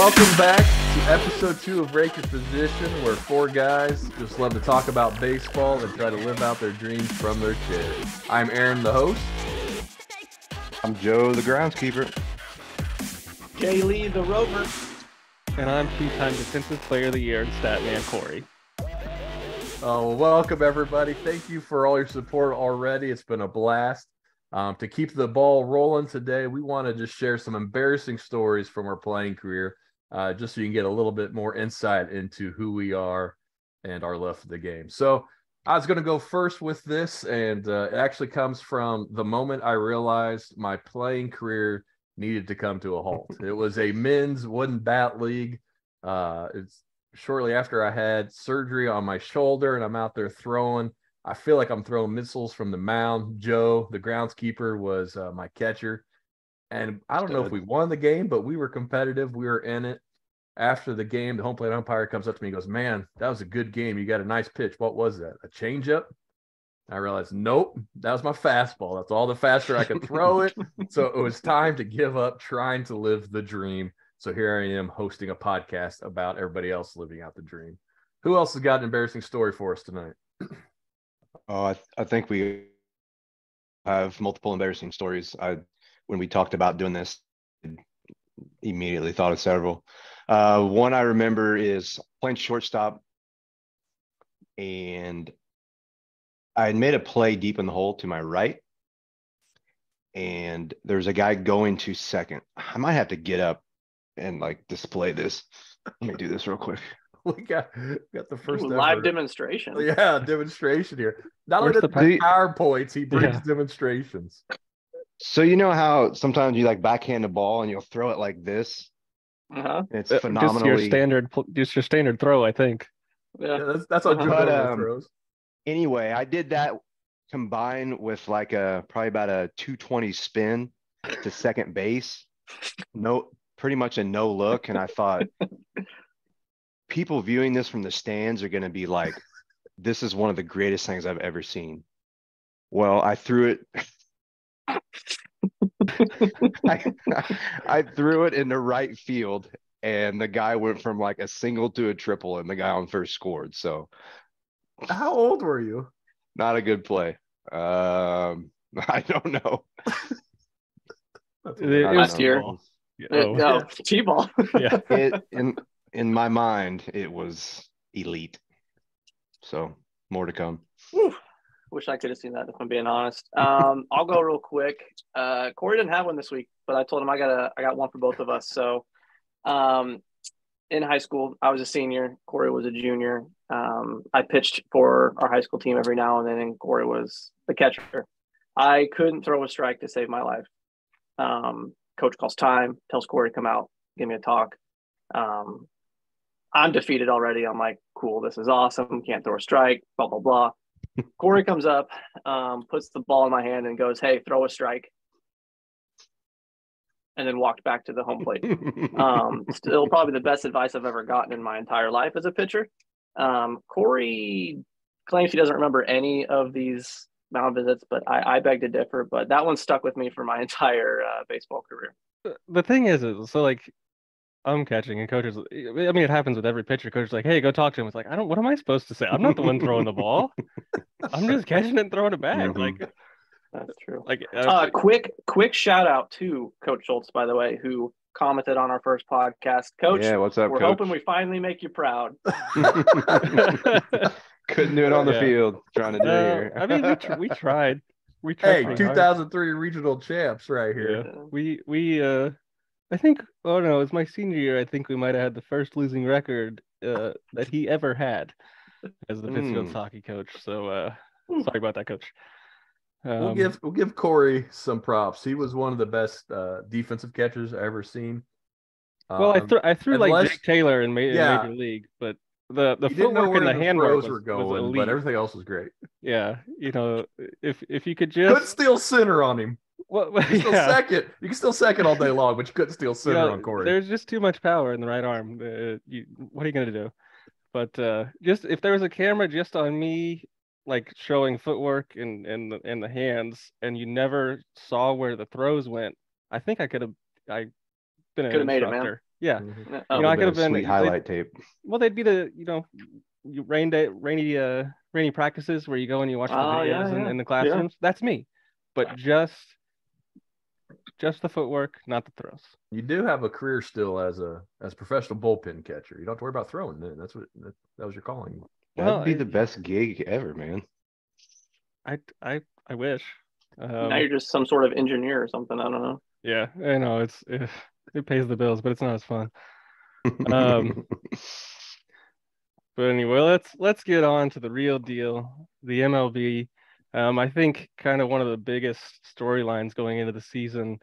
Welcome back to episode 2 of Rake Your Position, where 4 guys just love to talk about baseball and try to live out their dreams from their chairs. I'm Ahron, the host. I'm Joe, the groundskeeper. Jay Lee, the rover. And I'm two-time Defensive Player of the Year and Statman Corey. Oh, welcome everybody. Thank you for all your support already. It's been a blast. To keep the ball rolling today, we want to just share some embarrassing stories from our playing career, just so you can get a little bit more insight into who we are and our love for the game. So I was going to go first with this, and it actually comes from the moment I realized my playing career needed to come to a halt. It was a men's wooden bat league. It's shortly after I had surgery on my shoulder, and I'm out there throwing. I feel like I'm throwing missiles from the mound. Joe, the groundskeeper, was my catcher. And I don't know if we won the game, but we were competitive. We were in it. After the game, the home plate umpire comes up to me and goes, "Man, that was a good game. You got a nice pitch. What was that? A changeup?" I realized, nope, that was my fastball. That's all the faster I could throw it. So it was time to give up trying to live the dream. So here I am hosting a podcast about everybody else living out the dream. Who else has got an embarrassing story for us tonight? Oh, I think we have multiple embarrassing stories. When we talked about doing this, immediately thought of several. One I remember is playing shortstop, and I had made a play deep in the hole to my right, and there's a guy going to second. I might have to get up and like display this. Let me do this real quick. We got the first live demonstration. Yeah, demonstration here. Not only the PowerPoints, he brings demonstrations. So you know how sometimes you like backhand a ball and you'll throw it like this? Uh-huh. It's phenomenally just your standard throw, I think. Yeah, that's how Joe throws. Anyway, I did that combined with like probably about a 220 spin to second base. Pretty much a no look, and I thought people viewing this from the stands are going to be like, this is one of the greatest things I've ever seen. Well, I threw it. I threw it into right field, and the guy went from like a single to a triple, and the guy on first scored. So, how old were you? Not a good play. I don't know. Last year. T-ball. Yeah. In my mind, it was elite. So more to come. Whew. Wish I could have seen that, if I'm being honest. I'll go real quick. Corey didn't have one this week, but I told him I got one for both of us. So in high school, I was a senior. Corey was a junior. I pitched for our high school team every now and then, and Corey was the catcher. I couldn't throw a strike to save my life. Coach calls time, tells Corey to come out, give me a talk. I'm defeated already. I'm like, cool, this is awesome. Can't throw a strike, blah, blah, blah. Corey comes up, puts the ball in my hand and goes, "Hey, throw a strike." And then walked back to the home plate. Still probably the best advice I've ever gotten in my entire life as a pitcher. Corey claims he doesn't remember any of these mound visits, but I beg to differ. But that one stuck with me for my entire baseball career. The thing is so like, I'm catching and coaches. I mean, it happens with every pitcher. Coach is like, "Hey, go talk to him." It's like, what am I supposed to say? I'm not the one throwing the ball. I'm just catching it and throwing it back. Mm-hmm. Like, that's true. Like, quick shout out to Coach Schultz, by the way, who commented on our first podcast. Coach, yeah, what's up, we're Coach? hoping we finally make you proud. Couldn't do it on the field. Trying to do it here. I mean, we tried. Hey, 2003 regional champs right here. Yeah. We I think, oh no, it was my senior year. I think we might have had the first losing record that he ever had as the Pittsfield hockey coach. So sorry about that, Coach. We'll give Corey some props. He was one of the best defensive catchers I ever seen. Well, I threw like Jake Taylor in Major League, but the footwork and the handwork were going, but everything else was great. Yeah, if you could just couldn't steal center on him. Well, you can still second all day long, but you couldn't steal center on Corey. There's just too much power in the right arm. What are you gonna do? But just if there was a camera just on me, like showing footwork and the hands, and you never saw where the throws went, I think I could have been an instructor. Yeah. Mhm. Oh, You know, I Bit could of have been sweet highlight tape. well, they'd be the, rainy practices where you go and you watch the oh videos yeah, in the yeah. classrooms. That's me. But just the footwork, not the throws. You do have a career still as a professional bullpen catcher. You don't have to worry about throwing then. That was your calling. That'd Well, be the best gig ever, man. I wish. Now you're just some sort of engineer or something. I don't know. Yeah, I know it pays the bills, but it's not as fun. Um, but anyway, let's get on to the real deal, the MLB. I think kind of one of the biggest storylines going into the season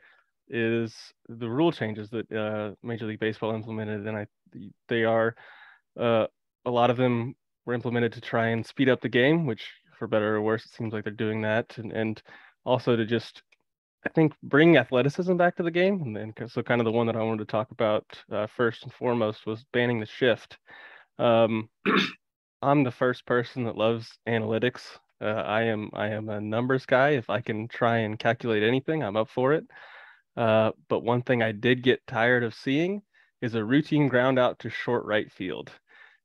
is the rule changes that Major League Baseball implemented, and they are a lot of them were implemented to try and speed up the game, which for better or worse, it seems like they're doing that, and also to just I think bring athleticism back to the game. And then so kind of the one that I wanted to talk about first and foremost was banning the shift. Um, I'm the first person that loves analytics. I am a numbers guy. If I can try and calculate anything, I'm up for it. But one thing I did get tired of seeing is a routine ground out to short right field,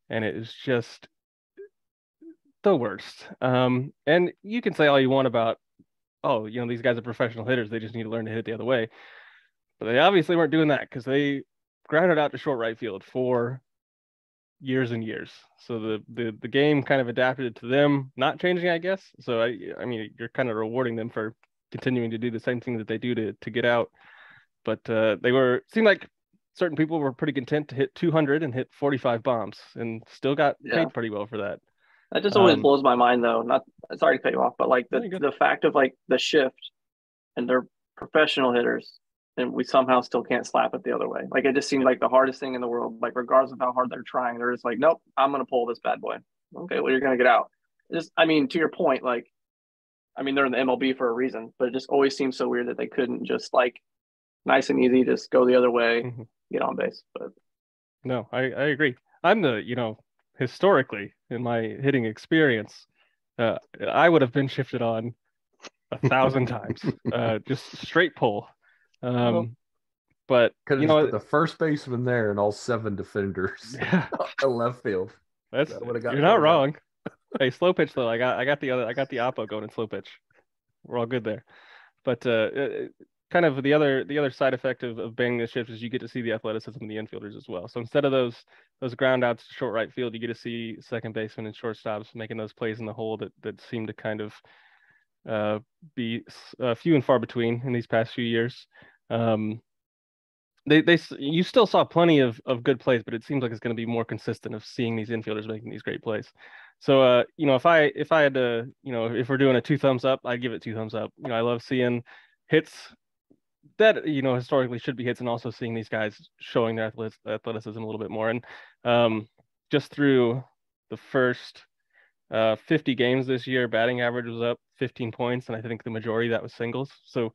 and it is just the worst. And you can say all you want about, oh, these guys are professional hitters. They just need to learn to hit it the other way. But they obviously weren't doing that because they grounded out to short right field for years and years. So the game kind of adapted to them not changing, I guess. So I mean, you're kind of rewarding them for continuing to do the same thing that they do to get out. But seemed like certain people were pretty content to hit 200 and hit 45 bombs and still got paid pretty well for that. That just always blows my mind, though. Not sorry to cut you off, but like the fact of like the shift and they're professional hitters, and we somehow still can't slap it the other way. Like it just seemed like the hardest thing in the world. Like regardless of how hard they're trying, they're just like, nope, I'm gonna pull this bad boy. Okay, well you're gonna get out. Just, I mean, to your point, like, I mean they're in the MLB for a reason, but it just always seems so weird that they couldn't just like nice and easy, just go the other way, get on base. But no, I agree. I'm historically in my hitting experience, I would have been shifted on 1,000 times, just straight pull. But could have put the first baseman there and all 7 defenders at left field. You're not wrong. Hey, slow pitch though. I got the oppo going in slow pitch. We're all good there. But kind of the other side effect of banning the shift is you get to see the athleticism of the infielders as well. So instead of those ground outs to short right field, you get to see second baseman and shortstops making those plays in the hole that seem to kind of be few and far between in these past few years. You still saw plenty of good plays, but it seems like it's going to be more consistent of seeing these infielders making these great plays. So if I had to, if we're doing a 2 thumbs up, I'd give it 2 thumbs up. I love seeing hits that historically should be hits, and also seeing these guys showing their athleticism a little bit more. And just through the first 50 games this year, batting average was up 15 points, and I think the majority of that was singles. So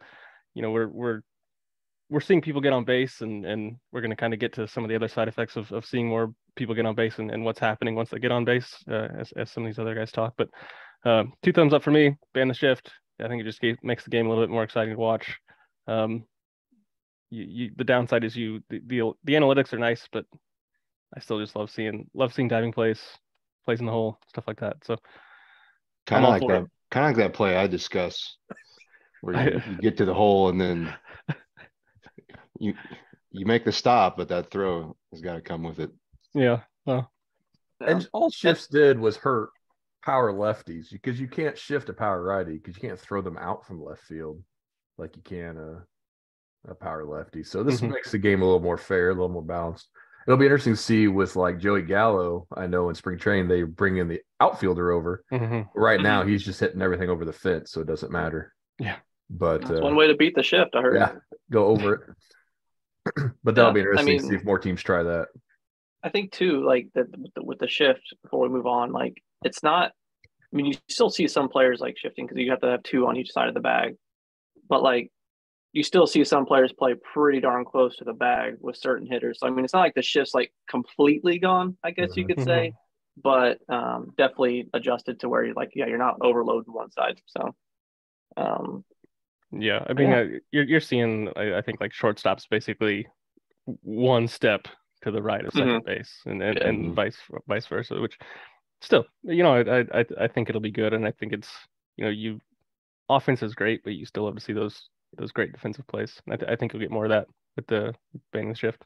we're seeing people get on base, and we're going to kind of get to some of the other side effects of seeing more people get on base and what's happening once they get on base, as some of these other guys talk. But 2 thumbs up for me. Ban the shift. I think it just makes the game a little bit more exciting to watch. The downside is the analytics are nice, but I still just love seeing diving plays in the hole, stuff like that. So kind of like that play I discussed, where you get to the hole and then you make the stop, but that throw has got to come with it. Yeah. Well, and all shifts did was hurt power lefties, because you can't shift a power righty because you can't throw them out from left field like you can a power lefty. So this makes the game a little more fair, a little more balanced. It'll be interesting to see with like Joey Gallo. I know in spring training they bring in the outfielder over. Right now he's just hitting everything over the fence, so it doesn't matter. Yeah, but that's one way to beat the shift, I heard. Yeah, go over it. But that'll be interesting to see if more teams try that. I think too, like with the shift, before we move on, like it's not. I mean, you still see some players like shifting because you have to have 2 on each side of the bag, but like you still see some players play pretty darn close to the bag with certain hitters. So I mean, it's not like the shift's like completely gone, I guess you could say, but definitely adjusted to where you're like, you're not overloading one side. So yeah, I mean, you're seeing, I think, like shortstops basically one step to the right of second base, and vice versa. Which still, I think it'll be good, and I think it's offense is great, but you still have to see those great defensive plays. I think you'll get more of that with the banning the shift.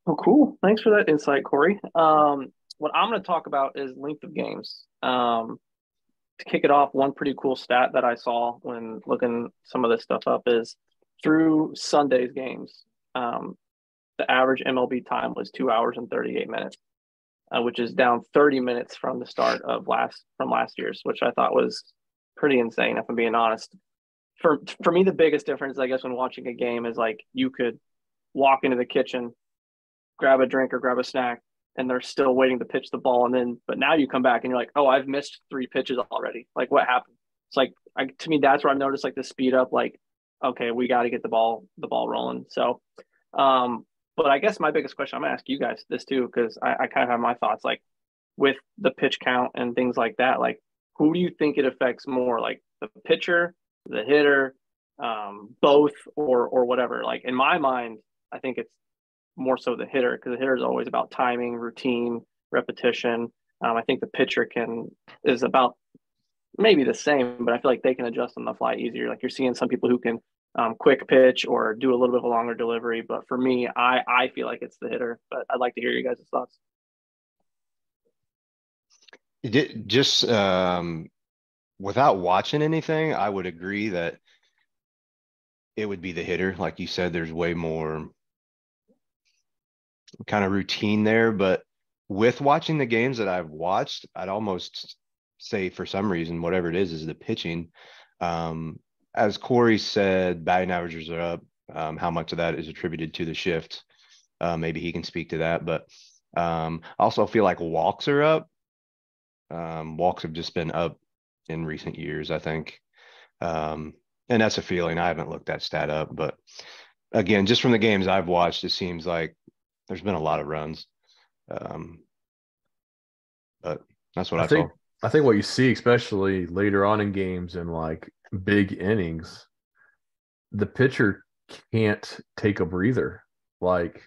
Oh, cool. Thanks for that insight, Corey. What I'm going to talk about is length of games. To kick it off, one pretty cool stat that I saw when looking some of this stuff up is through Sunday's games, the average MLB time was 2 hours and 38 minutes, which is down 30 minutes from the start of last year's, which I thought was pretty insane, if I'm being honest. For me, the biggest difference, I guess, when watching a game is like you could walk into the kitchen, grab a drink or grab a snack, and they're still waiting to pitch the ball. But now you come back and you're like, oh, I've missed 3 pitches already. Like, what happened? It's like, to me, that's where I've noticed like the speed up, like, okay, we got to get the ball rolling. So, but I guess my biggest question, I'm gonna ask you guys this too, because I kind of have my thoughts, like with the pitch count and things like that, like who do you think it affects more, like the pitcher, the hitter, both, or whatever? Like in my mind, I think it's more so the hitter, because the hitter is always about timing, routine, repetition. I think the pitcher is about maybe the same, but I feel like they can adjust on the fly easier. Like you're seeing some people who can quick pitch or do a little bit of a longer delivery. But for me, I feel like it's the hitter. But I'd like to hear you guys' thoughts. Just without watching anything, I would agree that it would be the hitter. Like you said, there's way more kind of routine there. But with watching the games that I've watched, I'd almost say for some reason, whatever it is the pitching. As Corey said, batting averages are up. How much of that is attributed to the shift? Maybe he can speak to that. But I also feel like walks are up. Walks have just been up in recent years, I think. And that's a feeling. I haven't looked that stat up. But again, just from the games I've watched, it seems like there's been a lot of runs. But that's what I saw. I think what you see, especially later on in games and like big innings, the pitcher can't take a breather. Like,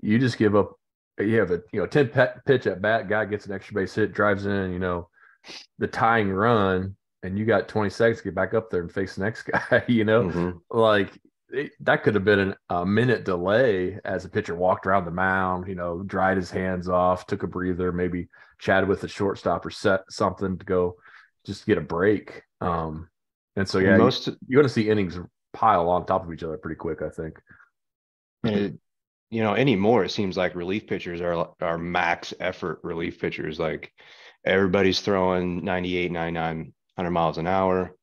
you just give up. You have a 10 pitch at bat, guy gets an extra base hit, drives in, the tying run, and you got 20 seconds to get back up there and face the next guy. Like that could have been a minute delay as the pitcher walked around the mound, dried his hands off, took a breather, maybe chatted with the shortstop or set something to go just get a break. And so, you're going to see innings pile on top of each other pretty quick, I think. Anymore, it seems like relief pitchers are max effort relief pitchers. Like everybody's throwing 98, 99, 100 miles an hour.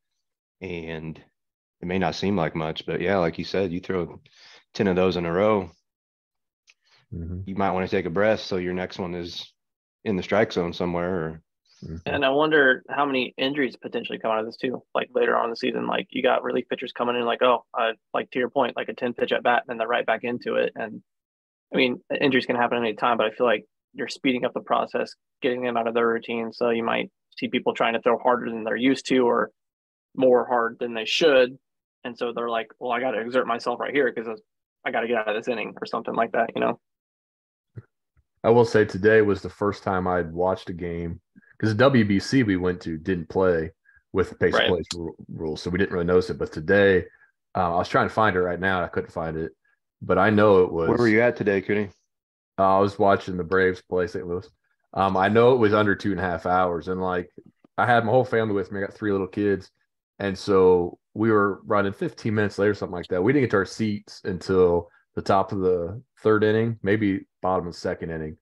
And it may not seem like much, but yeah, like you said, you throw 10 of those in a row, you might want to take a breath. So your next one is in the strike zone somewhere. And I wonder how many injuries potentially come out of this too. Like later on in the season, like you got relief pitchers coming in like, like to your point, like a 10 pitch at bat, and then they're right back into it. And I mean, injuries can happen at any time, but I feel like you're speeding up the process, getting them out of their routine. So you might see people trying to throw harder than they're used to, or more hard than they should. And so they're like, well, I got to exert myself right here because I got to get out of this inning or something like that, I will say today was the first time I'd watched a game, because the WBC we went to didn't play with the pace of play rules, so we didn't really notice it. But today, I was trying to find it right now. I couldn't find it, but I know it was. Where were you at today, Cooney? I was watching the Braves play St. Louis. I know it was under 2.5 hours, and like I had my whole family with me. I got 3 little kids, and so we were running 15 minutes later, something like that. We didn't get to our seats until the top of the 3rd inning, maybe bottom of the 2nd inning.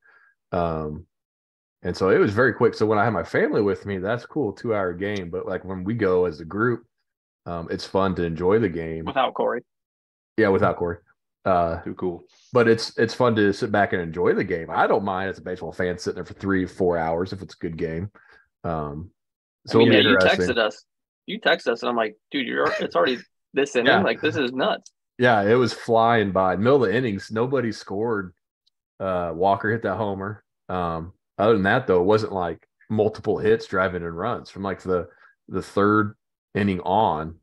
And so it was very quick. So when I had my family with me, that's cool, 2-hour game. But like when we go as a group, it's fun to enjoy the game. Without Corey. Yeah, without Corey. Too cool. But it's fun to sit back and enjoy the game. I don't mind as a baseball fan sitting there for 3-4 hours if it's a good game. So you texted us. You texted us, and I'm like, dude, it's already this inning. Yeah. Like, this is nuts. Yeah, it was flying by. Middle of the innings, nobody scored. Walker hit that homer. Other than that, though, it wasn't like multiple hits driving in runs from like the 3rd inning on.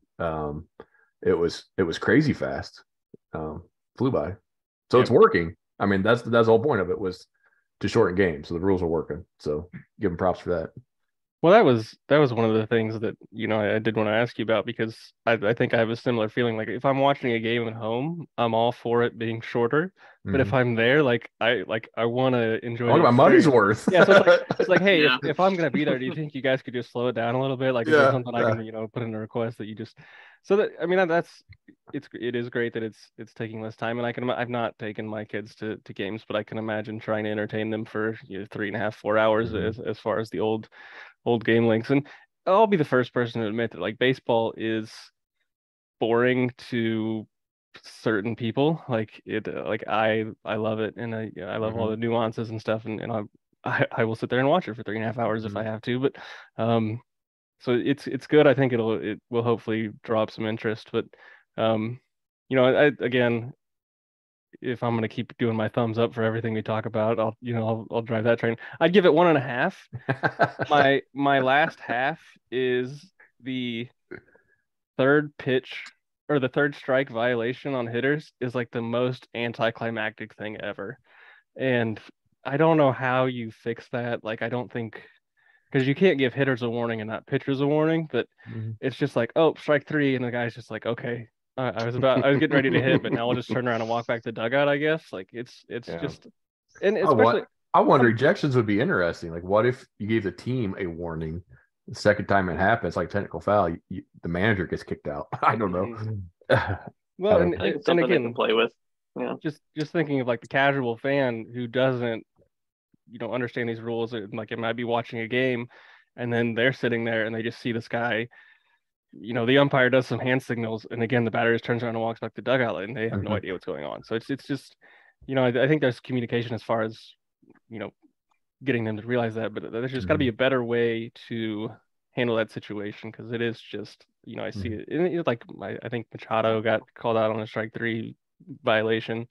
It was crazy fast. flew by. So it's working. I mean, that's the whole point of it, was to shorten games. So the rules are working. So give them props for that. Well, that was one of the things that, I did want to ask you about, because I think I have a similar feeling. Like, if I'm watching a game at home, I'm all for it being shorter. But if I'm there, I want to enjoy I want the my money's experience. worth. Yeah, so it's like, hey, Yeah. if I'm gonna be there, do you think you guys could just slow it down a little bit? Like, is there something I can, put in a request that you just, so that, I mean, it is great that it's taking less time. And I've not taken my kids to games, but I can imagine trying to entertain them for 3.5, 4 hours, as far as the old game lengths. And I'll be the first person to admit that, like, baseball is boring to certain people. Like, I love it, and I love all the nuances and stuff, and I will sit there and watch it for 3.5 hours if I have to. But so it's good. I think it will hopefully draw up some interest. But again, if I'm gonna keep doing my thumbs up for everything we talk about, I'll drive that train. I'd give it 1.5. My last half is the third pitch, or the third strike violation on hitters, is like the most anticlimactic thing ever. And I don't know how you fix that. Like, I don't think, because you can't give hitters a warning and not pitchers a warning, but it's just like, oh, strike 3, and the guy's just like, okay, I was getting ready to hit, but now I'll just turn around and walk back to the dugout, I guess. Like, it's just, and especially, I wonder, ejections would be interesting. Like, what if you gave the team a warning? The second time it happens, like technical foul, the manager gets kicked out. I don't know. Well, and something again, they can play with. Yeah. Just thinking of, like, the casual fan who doesn't, understand these rules. Like, it might be watching a game, and then they're sitting there and they just see this guy. The umpire does some hand signals, and again, the batter just turns around and walks back to the dugout, and they have no idea what's going on. So it's just, I think there's communication as far as, getting them to realize that, but there's just got to be a better way to handle that situation, because it is just, I see it. And it's like, I think Machado got called out on a strike 3 violation,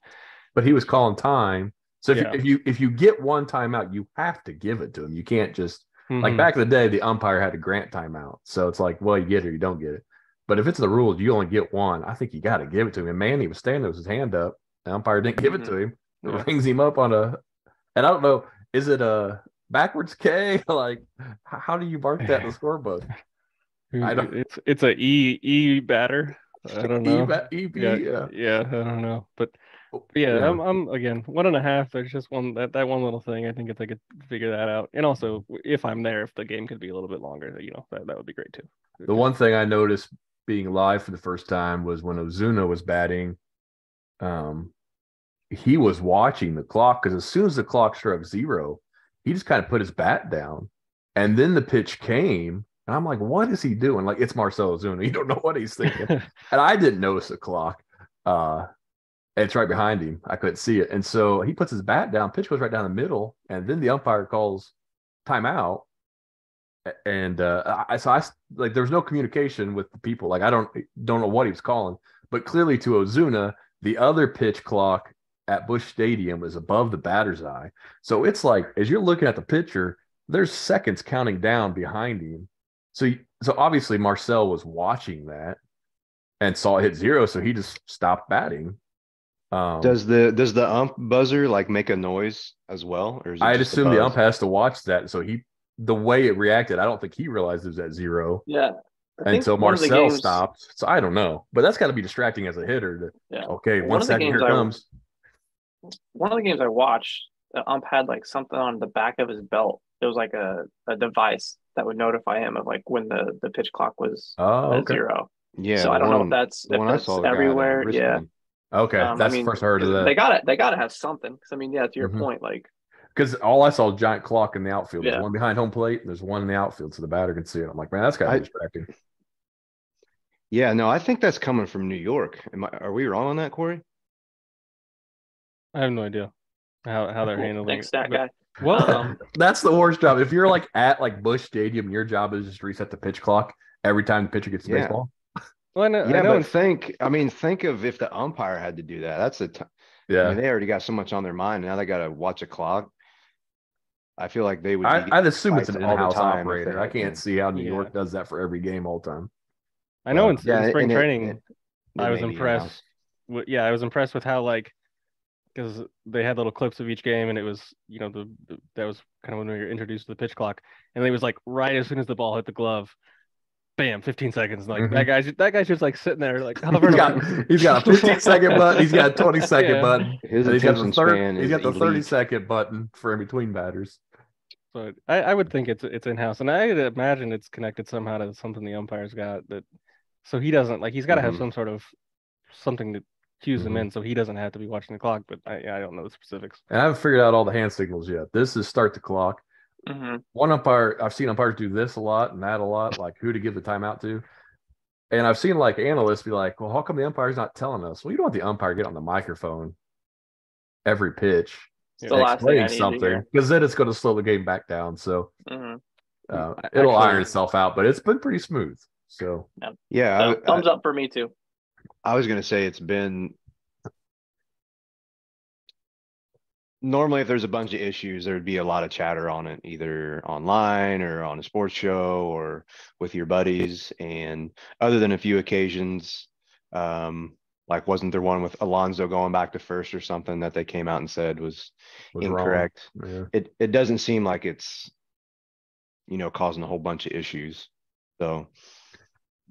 but he was calling time. So if you get one timeout, you have to give it to him. You can't just like back in the day, the umpire had to grant timeout. So it's like, well, you get it or you don't get it. But if it's the rules, you only get one. I think you got to give it to him. And Manny was standing there with his hand up. The umpire didn't give it to him. It rings him up on and I don't know, is it a backwards K? Like, how do you mark that in the scorebook? I don't. It's a E batter. I don't know. EB, yeah, I don't know. But yeah, I'm again 1.5. There's just that one little thing. I think if I could figure that out, and also if I'm there, if the game could be a little bit longer, that would be great too. The one thing I noticed being live for the first time was when Ozuna was batting. He was watching the clock, because as soon as the clock struck 0, he just kind of put his bat down, and then the pitch came, and I'm like, what is he doing? Like, it's Marcell Ozuna. You don't know what he's thinking. And I didn't notice the clock. It's right behind him. I couldn't see it. And so he puts his bat down, pitch goes right down the middle, and then the umpire calls timeout. And so like, there was no communication with the people. Like, I don't know what he was calling, but clearly to Ozuna, the other pitch clock at Busch Stadium is above the batter's eye. So it's like, as you're looking at the pitcher, there's seconds counting down behind him. So obviously Marcell was watching that and saw it hit 0, so he just stopped batting. Does the ump buzzer like make a noise as well, or is it I'd assume the ump has to watch that. So the way it reacted, I don't think he realized it was at 0. Yeah. Until Marcell stopped. So I don't know, but that's got to be distracting as a hitter. Okay, 1 second, here comes. One of the games I watched, the ump had like something on the back of his belt. It was like a device that would notify him of, like, when the pitch clock was at 0. Yeah. So I don't know if that's everywhere. Yeah. Okay, that's the first I heard of that. They got to have something. Because I mean, yeah, to your point, like, because all I saw was a giant clock in the outfield. There's one behind home plate, and there's one in the outfield, so the batter can see it. I'm like, man, that's kind of distracting. Yeah, no, I think that's coming from New York. Are we wrong on that, Corey? I have no idea how they're handling Thanks, it. that guy. Well, that's the worst job. If you're like at like Busch Stadium, your job is just to reset the pitch clock every time the pitcher gets the baseball. Well, I know, but think of if the umpire had to do that. That's I mean, they already got so much on their mind. Now they got to watch a clock. I feel like they would. I'd assume it's an in-house operator. I can't see how New York does that for every game all the time. I know in spring training, I was impressed I was impressed with how because they had little clips of each game, and it was that was kind of when we were introduced to the pitch clock, and it was like right as soon as the ball hit the glove, bam, 15 seconds. Like that guy's just like sitting there like he's got a 15-second button, he's got a 20-second button, His and attention span he's is got the elite. 30-second button for in between batters. But I would think it's in-house, and I would imagine it's connected somehow to something the umpire's got that, so he doesn't he's got to have some sort of something to cues him in, so he doesn't have to be watching the clock. But I don't know the specifics. And I haven't figured out all the hand signals yet. This is start the clock. One umpire, I've seen umpires do this a lot and that a lot, like who to give the timeout to. And I've seen like analysts be like, well, how come the umpire's not telling us? Well, you don't want the umpire to get on the microphone every pitch and explain something, because then it's going to slow the game back down. So it'll iron itself out, but it's been pretty smooth. So thumbs up for me too. I was going to say it's been normally if there's a bunch of issues, there'd be a lot of chatter on it, either online or on a sports show or with your buddies. And other than a few occasions, like wasn't there one with Alonso going back to first or something that they came out and said was incorrect? Yeah. It doesn't seem like it's causing a whole bunch of issues. So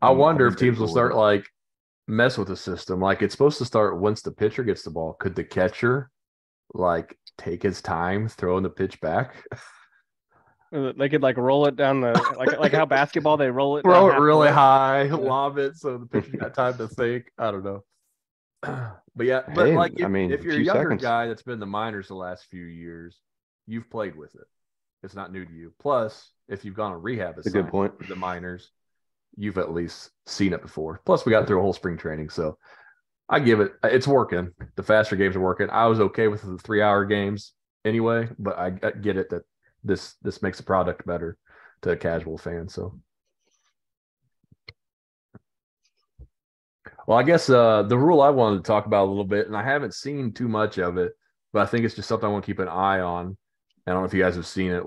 I wonder if teams will start like mess with the system. Like it's supposed to start once the pitcher gets the ball. Could the catcher like take his time throwing the pitch back? They could like roll it down the like how basketball they roll it really high, lob it so the pitcher got time to think. I don't know. But yeah, but hey, if you're a younger guy that's been in the minors the last few years, you've played with it. It's not new to you. Plus, if you've gone on rehab assignment, a good point. For the minors, you've at least seen it before. Plus, we got through a whole spring training, so I give it. It's working. The faster games are working. I was okay with the 3-hour games anyway, but I get it that this makes the product better to a casual fan. So, well, I guess the rule I wanted to talk about a little bit, and I haven't seen too much of it, but I think it's just something I want to keep an eye on. I don't know if you guys have seen it.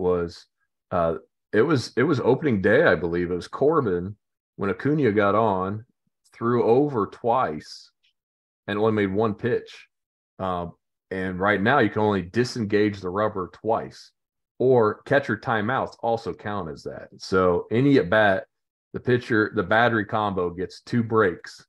It was opening day, I believe. It was Corbin when Acuna got on, threw over twice, and only made one pitch. And right now, you can only disengage the rubber twice, or catcher timeouts also count as that. So any at bat, the battery combo gets 2 breaks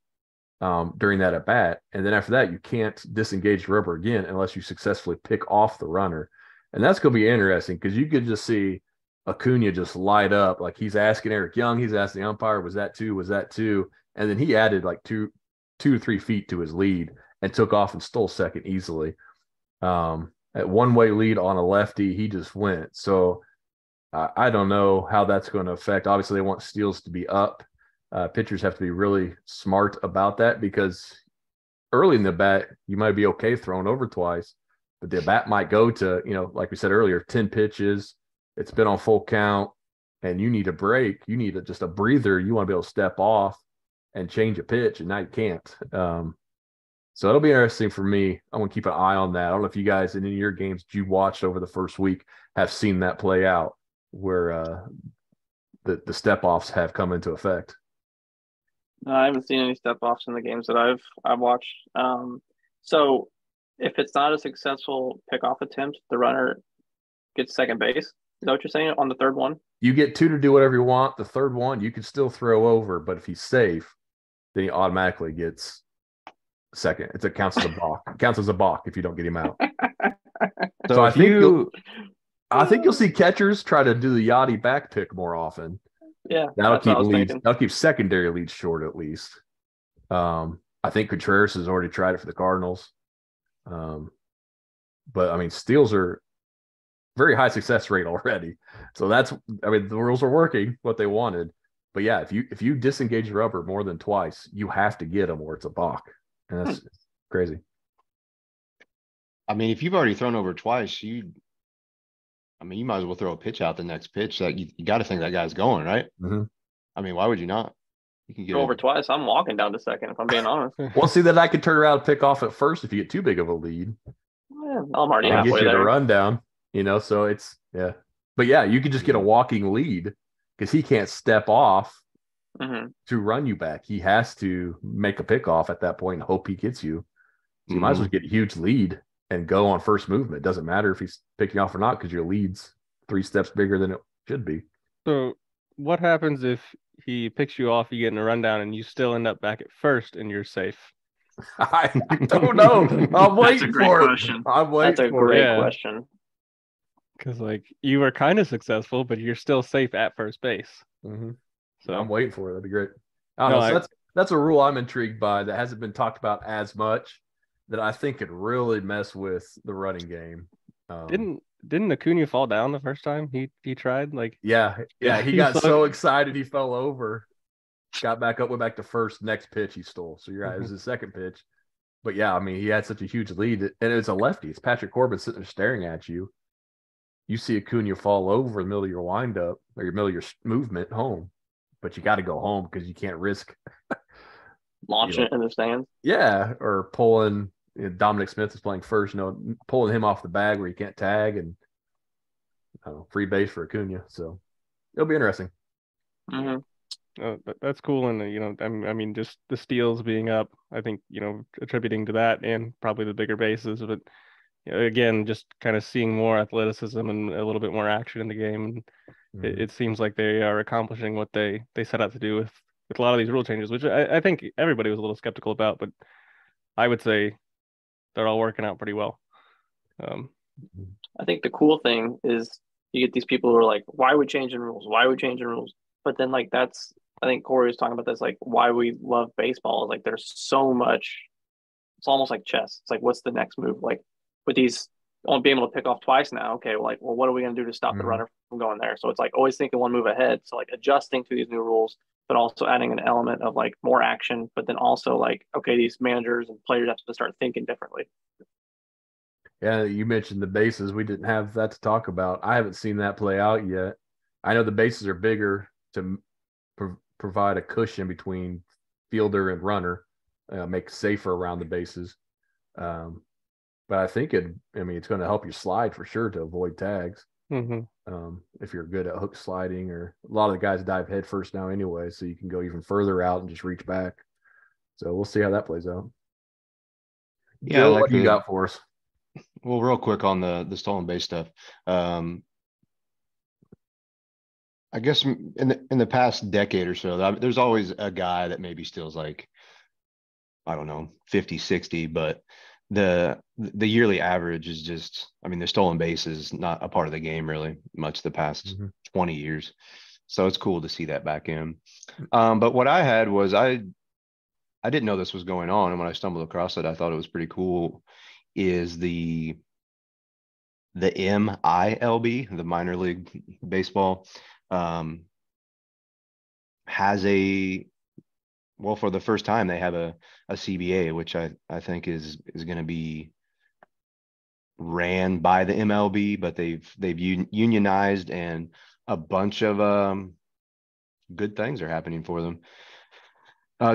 during that at bat, and then after that, you can't disengage the rubber again unless you successfully pick off the runner. And that's going to be interesting because you could just see Acuna just light up. Like he's asking Eric Young, he's asking the umpire, was that 2? Was that 2? And then he added like 2 to 3 feet to his lead and took off and stole second easily. At one-way lead on a lefty, he just went. So I don't know how that's going to affect. Obviously, they want steals to be up. Pitchers have to be really smart about that because early in the bat, you might be okay throwing over twice, but the bat might go to, like we said earlier, 10 pitches. It's been on full count, and you need a break. You need just a breather. You want to be able to step off and change a pitch, and now you can't. So it'll be interesting for me. I want to keep an eye on that. I don't know if you guys in any of your games that you watched over the first week have seen that play out where the step-offs have come into effect. No, I haven't seen any step-offs in the games that I've watched. So if it's not a successful pickoff attempt, the runner gets second base. Is that what you're saying on the third one? You get 2 to do whatever you want. The third one, you can still throw over, but if he's safe, then he automatically gets second. It counts as a balk. It counts as a balk if you don't get him out. So I think you'll see catchers try to do the Yachty back pick more often. Yeah, that'll keep secondary leads short at least. I think Contreras has already tried it for the Cardinals. But I mean, steals are very high success rate already. So the rules are working what they wanted. But yeah, if you disengage the rubber more than twice, you have to get them or it's a balk. And that's crazy. I mean, if you've already thrown over twice, you might as well throw a pitch out the next pitch. That you got to think that guy's going, right? Mm-hmm. I mean, why would you not? You can get over twice. I'm walking down to second, if I'm being honest. Well, see, then I could turn around and pick off at first if you get too big of a lead. Yeah, I'm already halfway get you there. The rundown, so it's, yeah. But yeah, you could just get a walking lead because he can't step off to run you back. He has to make a pickoff at that point and hope he gets you. So you might as well get a huge lead and go on first movement. It doesn't matter if he's picking off or not because your lead's 3 steps bigger than it should be. So what happens if he picks you off, you get in a rundown, and you still end up back at first and you're safe? I don't know. I'm waiting for it. I'm waiting That's a for great it. question. Because like you were kind of successful, but you're still safe at first base. So I'm waiting for it. That'd be great. I No, don't know. So that's a rule I'm intrigued by that hasn't been talked about as much that I think could really mess with the running game. Didn't Acuna fall down the first time he tried? Like yeah, he got so excited he fell over, got back up, went back to first. Next pitch he stole. So you're right, it was his second pitch. But yeah, I mean he had such a huge lead, and it's a lefty. It's Patrick Corbin sitting there staring at you. You see Acuna fall over in the middle of your windup or your middle of your movement home, but you got to go home because you can't risk launching it in the stands. Yeah, or pulling. Dominic Smith is playing first, pulling him off the bag where you can't tag, and free base for Acuna. So it'll be interesting. That's cool, and I mean, just the steals being up, I think attributing to that, and probably the bigger bases, but again, just kind of seeing more athleticism and a little bit more action in the game. It seems like they are accomplishing what they set out to do with a lot of these rule changes, which I think everybody was a little skeptical about, but I would say they're all working out pretty well. I think the cool thing is you get these people who are like, why are we changing rules? Why are we changing rules? But then I think Corey was talking about this, like why we love baseball is like there's so much, it's almost like chess. It's like, what's the next move? Like with these only being able to pick off twice now. Okay, well, what are we going to do to stop the runner from going there? So it's like always thinking one move ahead. So like adjusting to these new rules, but also adding an element of like more action, but then also like, okay, these managers and players have to start thinking differently. Yeah, you mentioned the bases. We didn't have that to talk about. I haven't seen that play out yet. I know the bases are bigger to provide a cushion between fielder and runner, make safer around the bases. But I think it's going to help you slide for sure to avoid tags. If you're good at hook sliding, or a lot of the guys dive head first now anyway, so you can go even further out and just reach back. So we'll see how that plays out. Yeah, Joe, what you got for us? Well, real quick on the stolen base stuff. I guess in the past decade or so, there's always a guy that maybe steals like, I don't know, 50, 60, but the yearly average is just, the stolen base is not a part of the game really much the past 20 years. So it's cool to see that back in. But what I had was I didn't know this was going on. And when I stumbled across it, I thought it was pretty cool, is the MILB, the minor league baseball, has for the first time, they have a CBA, which I think is going to be ran by the MLB, but they've unionized, and a bunch of good things are happening for them.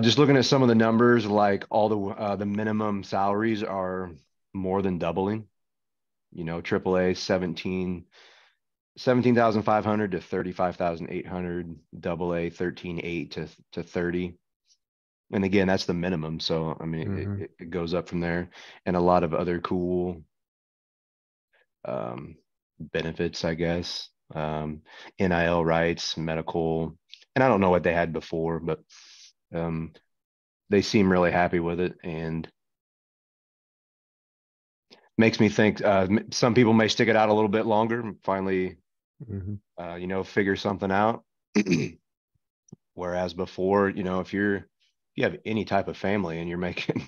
Just looking at some of the numbers, like all the minimum salaries are more than doubling. AAA 17,500 to 35,800, AA 13,800 to 30. And again, that's the minimum. So, it goes up from there, and a lot of other cool benefits, I guess. NIL rights, medical, and I don't know what they had before, but they seem really happy with it, and makes me think some people may stick it out a little bit longer and finally, figure something out. Whereas before, if you have any type of family and you're making,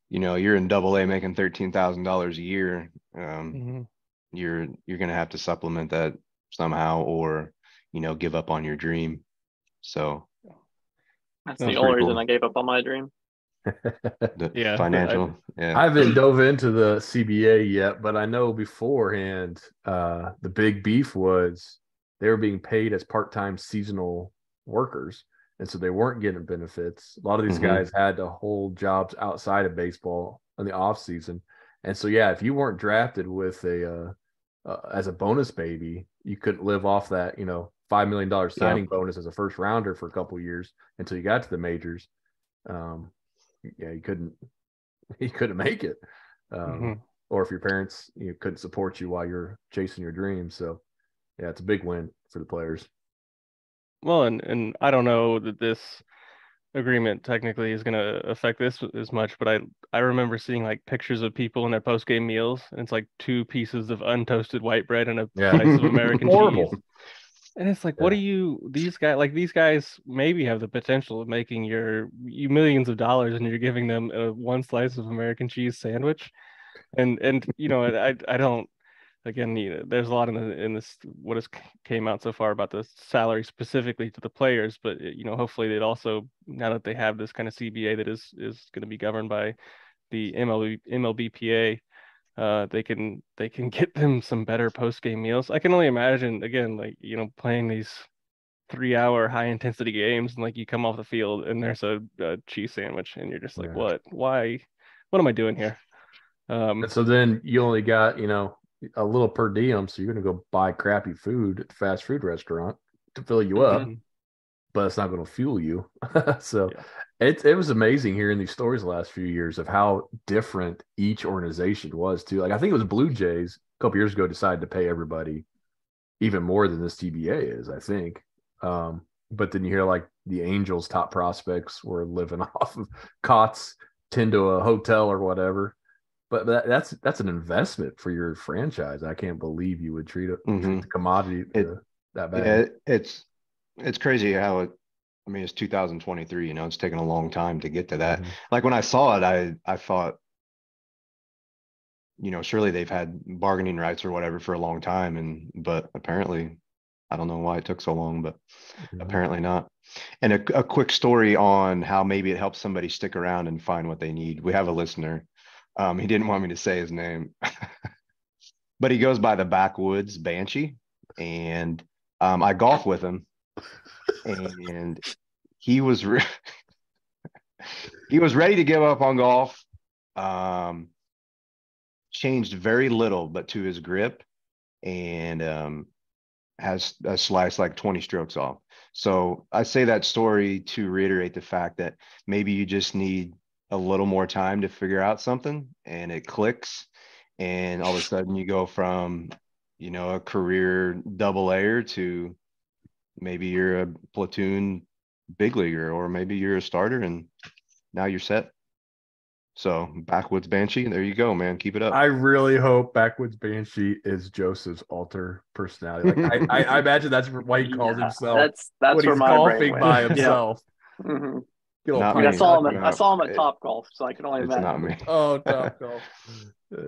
you're in AA making $13,000 a year, you're going to have to supplement that somehow, or, give up on your dream. So that's the only reason I gave up on my dream. Financial. I haven't dove into the CBA yet, but I know beforehand the big beef was they were being paid as part-time seasonal workers, and so they weren't getting benefits. A lot of these guys had to hold jobs outside of baseball in the off season, and so if you weren't drafted with as a bonus baby, you couldn't live off that $5 million signing bonus as a first rounder for a couple of years until you got to the majors. Yeah, he couldn't make it. Or if your parents couldn't support you while you're chasing your dreams. So yeah, it's a big win for the players. Well, and I don't know that this agreement technically is going to affect this as much, but I remember seeing like pictures of people in their post game meals, and it's like 2 pieces of untoasted white bread and a slice of American cheese. And it's like, what do these guys maybe have the potential of making you millions of dollars, and you're giving them a 1 slice of American cheese sandwich. And I don't, again, there's a lot in this what has came out so far about the salary specifically to the players, but hopefully it also, now that they have this kind of CBA that is going to be governed by the MLBPA, they can get them some better post game meals. I can only imagine, again, like playing these 3-hour high intensity games, and like you come off the field and there's a cheese sandwich, and you're just like, what am I doing here? And so then you only got a little per diem, so you're going to go buy crappy food at the fast food restaurant to fill you up, but it's not going to fuel you. So it was amazing hearing these stories the last few years of how different each organization was too. Like I think it was Blue Jays a couple years ago decided to pay everybody even more than this TBA is, I think. But then you hear like the Angels' top prospects were living off of cots, tend to a hotel or whatever. But that's an investment for your franchise. I can't believe you would treat the commodity that bad. Yeah, it's crazy how it's 2023. It's taken a long time to get to that. Like when I saw it, I thought, surely they've had bargaining rights or whatever for a long time, but apparently, I don't know why it took so long, but apparently not. And a quick story on how maybe it helps somebody stick around and find what they need. We have a listener. He didn't want me to say his name, but he goes by the Backwoods Banshee, and I golf with him, and he was he was ready to give up on golf. Changed very little, but to his grip, and has a slice like 20 strokes off. So I say that story to reiterate the fact that maybe you just need a little more time to figure out something, and it clicks, and all of a sudden you go from a career double-A to maybe you're a platoon big leaguer, or maybe you're a starter and now you're set. So Backwoods Banshee, there you go, man. Keep it up. I really hope Backwoods Banshee is Joseph's alter personality. Like I imagine that's why he calls himself. That's when where he's my golfing by himself. I saw him at Top Golf, so I can only imagine. It's not me. Oh, Top Golf. Yeah.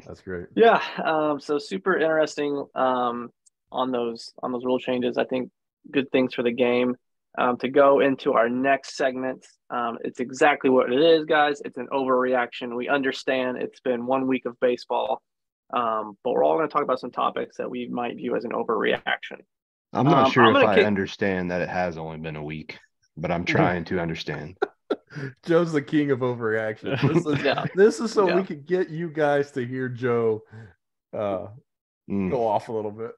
That's great. Yeah. So super interesting on those rule changes. I think good things for the game. To go into our next segment, it's exactly what it is, guys. It's an overreaction. We understand it's been 1 week of baseball, but we're all going to talk about some topics that we might view as an overreaction. I'm not sure if I understand that it has only been a week, but I'm trying to understand. Joe's the king of overreaction. This is so we could get you guys to hear Joe go off a little bit.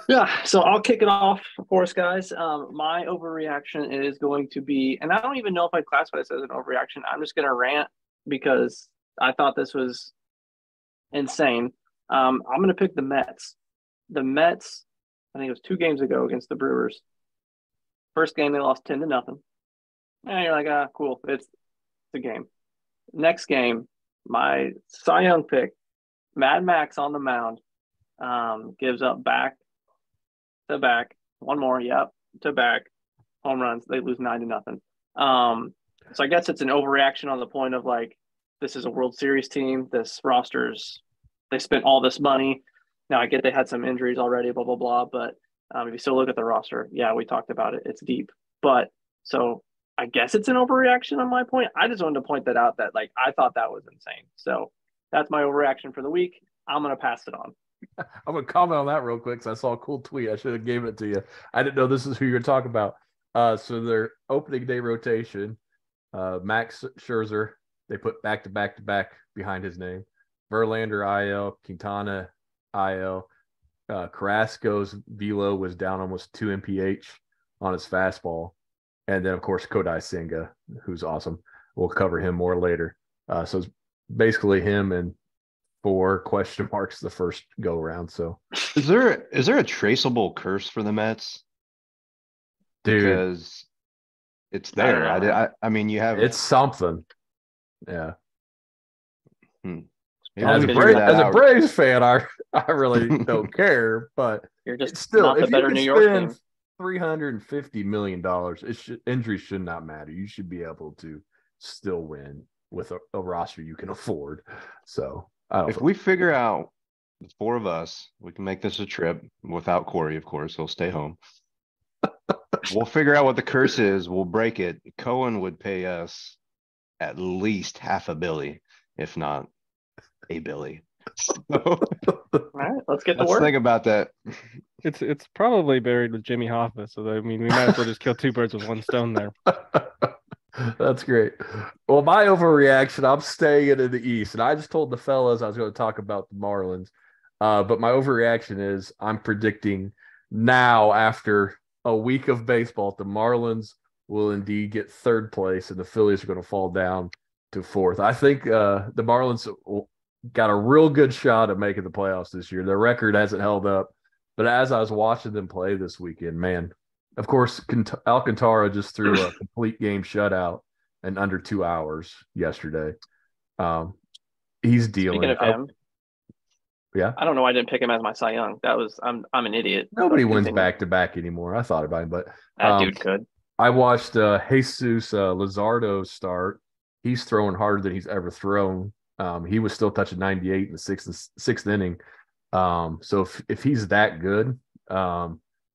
Yeah, so I'll kick it off for us, guys. My overreaction is going to be, and I don't even know if I'd classify this as an overreaction. I'm just going to rant because I thought this was insane. I'm going to pick the Mets. The Mets, I think it was 2 games ago against the Brewers. First game, they lost 10-0. And you're like, cool, it's a game. Next game, my Cy Young pick, Mad Max on the mound, gives up back to back, one more, to back, home runs. They lose 9-0. So I guess it's an overreaction on the point of like, this is a World Series team. This roster's, they spent all this money. Now I get they had some injuries already, blah, blah, blah. But if you still look at the roster, we talked about it. It's deep. But so I guess it's an overreaction on my point. I just wanted to point that out that like, I thought that was insane. So that's my overreaction for the week. I'm going to pass it on. I'm going to comment on that real quick because I saw a cool tweet. I should have given it to you. I didn't know this is who you're talking about. So their opening day rotation, Max Scherzer, they put back to back behind his name. Verlander IL, Quintana IL, Carrasco's velo was down almost 2 mph on his fastball. And then, of course, Kodai Senga, who's awesome. We'll cover him more later. So it's basically him and 4 question marks the first go around. So Is there a traceable curse for the Mets? dude, Because it's there. I don't know. I mean, you have it's something. Yeah. maybe As we a figure Braves- that As a out. Braves fan, I really don't care, but You're it's just still, not the if you better can New York spend team. $350 million, injuries should not matter. You should be able to still win with a roster you can afford. So I don't If we figure out the 4 of us, we can make this a trip without Corey, of course. He'll stay home. We'll figure out what the curse is. We'll break it. Cohen would pay us at least half a billy, if not a billy. So All right, let's get to let's work. think about that. It's probably buried with Jimmy Hoffa, so I mean we might as well just kill 2 birds with 1 stone there. That's great. Well, my overreaction, I'm staying in the East. And I just told the fellas I was going to talk about the Marlins. But my overreaction is I'm predicting now, after a week of baseball, the Marlins will indeed get 3rd place and the Phillies are going to fall down to 4th. I think the Marlins got a real good shot at making the playoffs this year. Their record hasn't held up. But as I was watching them play this weekend, man, of course, Alcantara just threw a complete game shutout in under 2 hours yesterday. He's dealing. Speaking of him, yeah, I don't know why I didn't pick him as my Cy Young. I'm an idiot. Nobody But wins continue. back to back anymore. I thought about him, but That dude could. I watched Jesus Luzardo start. He's throwing harder than he's ever thrown. He was still touching 98 in the sixth inning. So if he's that good,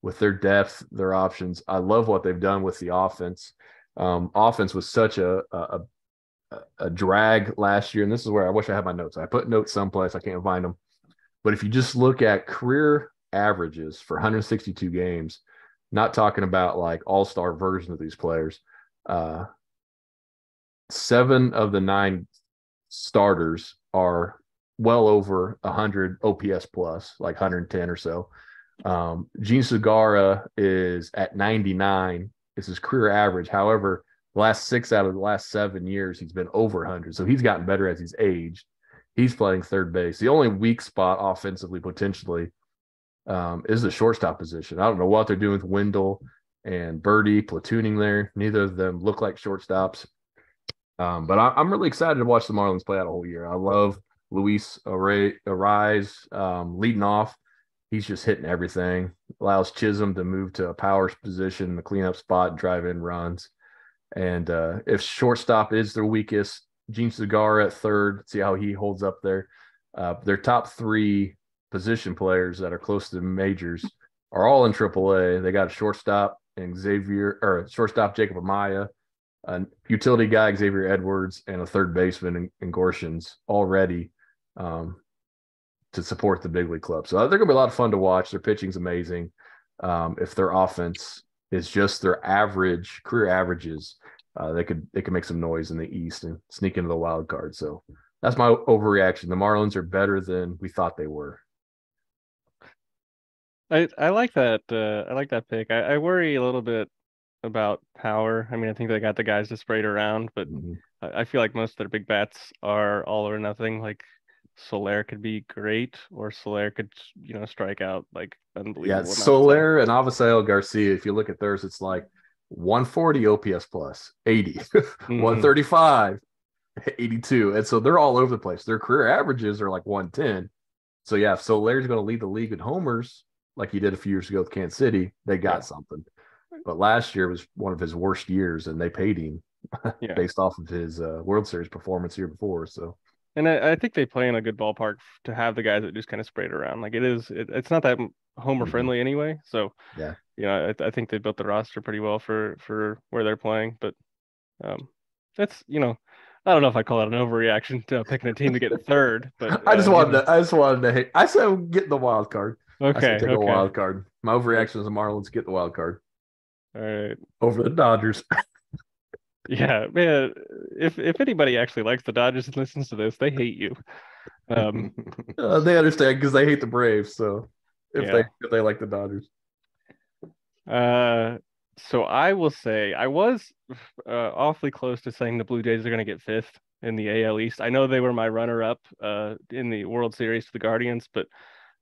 with their depth, their options, I love what they've done with the offense. Offense was such a drag last year, and this is where I wish I had my notes. I put notes someplace, I can't find them. But if you just look at career averages for 162 games, not talking about like all-star version of these players, 7 of the 9 starters are well over 100 OPS plus, like 110 or so. Gene Segura is at 99. It's his career average. However, the last 6 out of the last 7 years, he's been over 100. So he's gotten better as he's aged. He's playing 3rd base. The only weak spot offensively, potentially, is the shortstop position. I don't know what they're doing with Wendell and Birdie platooning there. Neither of them look like shortstops. But I'm really excited to watch the Marlins play out a whole year. I love Luis Arraez leading off. He's just hitting everything. Allows Chisholm to move to a power position, the cleanup spot, drive in runs. And if shortstop is their weakest, Gene Segura at 3rd. See how he holds up there. Their top 3 position players that are close to the majors are all in AAA. They got a shortstop and shortstop Jacob Amaya, a utility guy Xavier Edwards, and a 3rd baseman in Gorshins already to support the big league club. So they're going to be a lot of fun to watch. Their pitching's amazing. If their offense is just their average career averages, they could make some noise in the East and sneak into the wild card. So that's my overreaction. The Marlins are better than we thought they were. I like that. I like that pick. I worry a little bit about power. I mean, I think they got the guys to spray it around, but I feel like most of their big bats are all or nothing. Like Soler could be great, or Soler could, strike out like unbelievable. Yeah, amounts of Soler and Avisail Garcia, if you look at theirs, it's like 140 OPS plus, 80, 135, 82. And so they're all over the place. Their career averages are like 110. So yeah, if Soler's going to lead the league in homers like he did a few years ago with Kansas City, they got something. But last year was one of his worst years, and they paid him based off of his World Series performance year before. So, and I think they play in a good ballpark to have the guys that just kind of sprayed around. Like it's not that homer friendly anyway. So yeah, I think they built the roster pretty well for where they're playing. But that's I don't know if I call it an overreaction to picking a team to get 3rd. But I just wanted to hate. I said I'm getting the wild card. Okay, take a wild card. My overreaction is the Marlins get the wild card. All right. Over the Dodgers. Yeah, man. If anybody actually likes the Dodgers and listens to this, they hate you. They understand because they hate the Braves. So if they like the Dodgers. So I will say I was awfully close to saying the Blue Jays are going to get fifth in the AL East. I know they were my runner-up in the World Series to the Guardians, but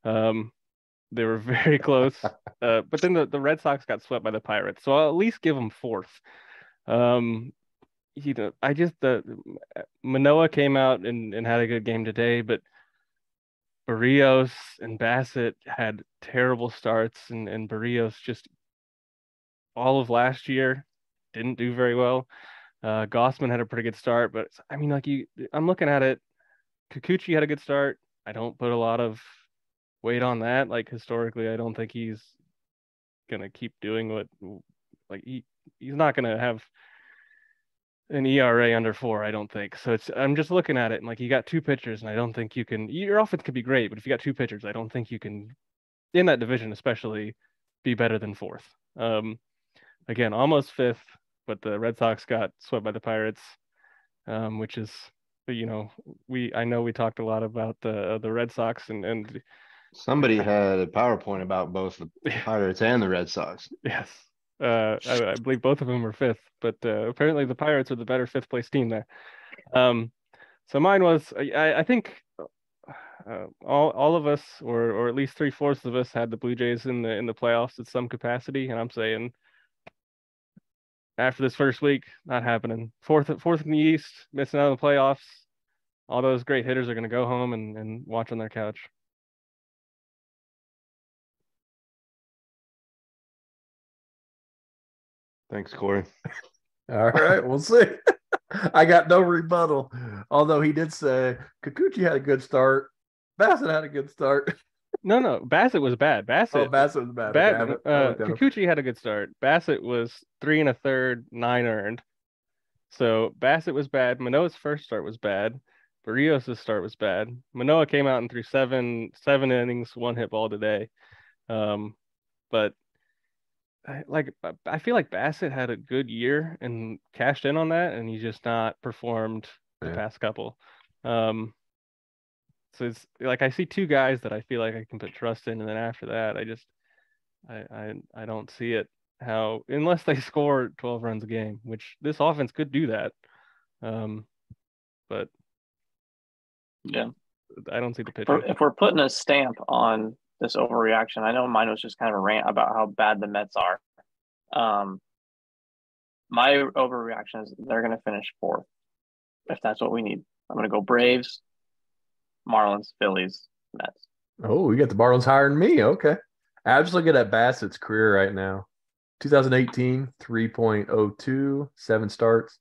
they were very close. But then the Red Sox got swept by the Pirates, so I'll at least give them fourth. The Manoah came out and had a good game today, but Barrios and Bassett had terrible starts, and Barrios just all of last year didn't do very well. Gossman had a pretty good start, but I mean, I'm looking at it. Kikuchi had a good start. I don't put a lot of weight on that. Like historically, I don't think he's gonna keep doing he's not gonna have an ERA under 4, I don't think. So I'm just looking at it and like you got two pitchers, and I don't think your offense could be great, but if you got two pitchers, I don't think you can in that division especially be better than fourth. Again, almost fifth, but the Red Sox got swept by the Pirates, which is I know we talked a lot about the Red Sox and Somebody had a PowerPoint about both the Pirates and the Red Sox. Yes. I believe both of them were fifth, but apparently the Pirates are the better fifth place team there. So mine was, I think all of us, or at least 3/4 of us, had the Blue Jays in the playoffs at some capacity, and I'm saying after this first week, not happening. Fourth in the East, missing out on the playoffs. All those great hitters are going to go home and watch on their couch. Thanks, Corey. All right, we'll see. I got no rebuttal. Although he did say Kikuchi had a good start. Bassett had a good start. No, Bassett was bad. Bassett was bad. Kikuchi had a good start. Bassett was 3 1/3, 9 earned. So Bassett was bad. Manoah's first start was bad. Barrios' start was bad. Manoah came out and threw seven innings, 1 hit ball today. But I feel like Bassett had a good year and cashed in on that, and he's just not performed the past couple. So it's like I see two guys that I feel like I can put trust in, and then after that, I don't see it how unless they score 12 runs a game, which this offense could do that. But yeah, I don't see the pitching. If we're putting a stamp on this overreaction, I know mine was just kind of a rant about how bad the Mets are. My overreaction is they're going to finish fourth. If that's what we need, I'm going to go Braves, Marlins, Phillies, Mets. Oh, you got the Marlins higher than me. Okay. I'm just looking at Bassett's career right now. 2018, 3.02, 7 starts.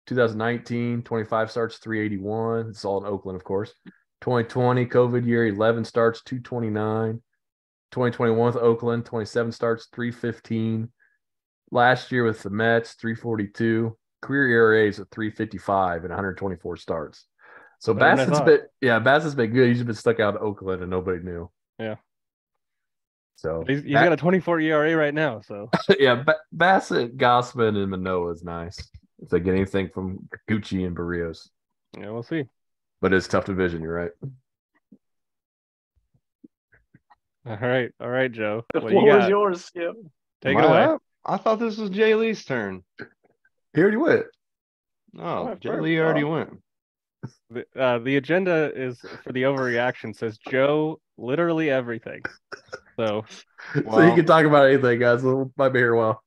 2019, 25 starts, 381. It's all in Oakland, of course. 2020, COVID year, 11 starts, 229. 2021 with Oakland, 27 starts, 315. Last year with the Mets, 342. Career ERAs at 355 and 124 starts. So Bassett's been good. He's just been stuck out of Oakland and nobody knew. Yeah. So he's got a 24 ERA right now. So yeah, Bassett, Gossman, and Manoah is nice. If they get anything from Kikuchi and Barrios. Yeah, we'll see. But it's tough division, you're right. All right, Joe. The floor is yours, Skip. Take it away. I thought this was Jay Lee's turn. He already went. Oh, Jay Lee already went. The agenda is for the overreaction says Joe literally everything. So you can talk about anything, guys. We might be here a while.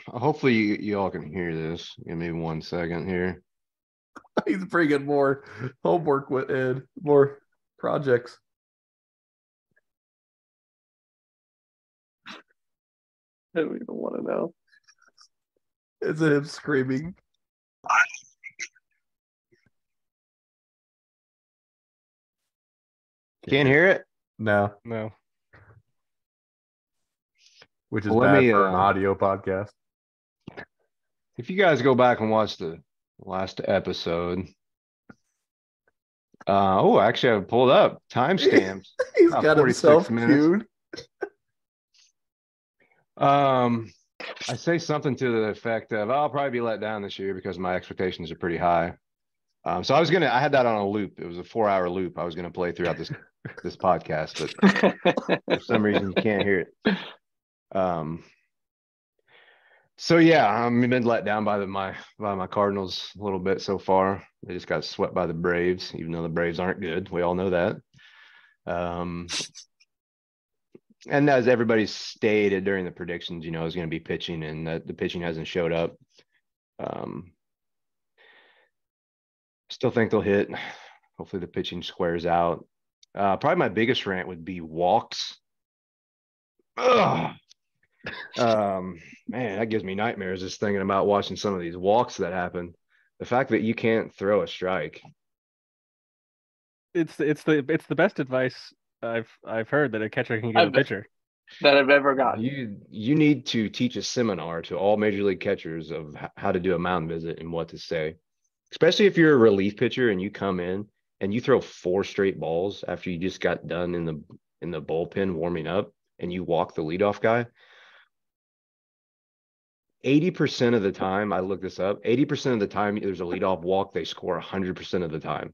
Hopefully you all can hear this. Give me 1 second here. He's pretty good. More homework with Ed. More projects. I don't even want to know. Is it him screaming? Can't hear it? No. Which is bad for an audio podcast. If you guys go back and watch the last episode. Actually, I've pulled up timestamps. He's got himself queued. I say something to the effect of I'll probably be let down this year because my expectations are pretty high. So I had that on a loop. It was a 4-hour loop I was gonna play throughout this podcast, but for some reason you can't hear it. So yeah, I'm been let down by my Cardinals a little bit so far. They just got swept by the Braves, even though the Braves aren't good. We all know that. And as everybody stated during the predictions, is going to be pitching, and that the pitching hasn't showed up. Still think they'll hit. Hopefully the pitching squares out. Probably my biggest rant would be walks. Ugh. Man, that gives me nightmares just thinking about watching some of these walks that happen. The fact that you can't throw a strike. It's the best advice I've heard that a catcher can give a pitcher that I've ever gotten. You need to teach a seminar to all major league catchers of how to do a mound visit and what to say, especially if you're a relief pitcher and you come in and you throw 4 straight balls after you just got done in the bullpen warming up and you walk the leadoff guy. 80% of the time, I look this up, 80% of the time there's a leadoff walk, they score 100% of the time.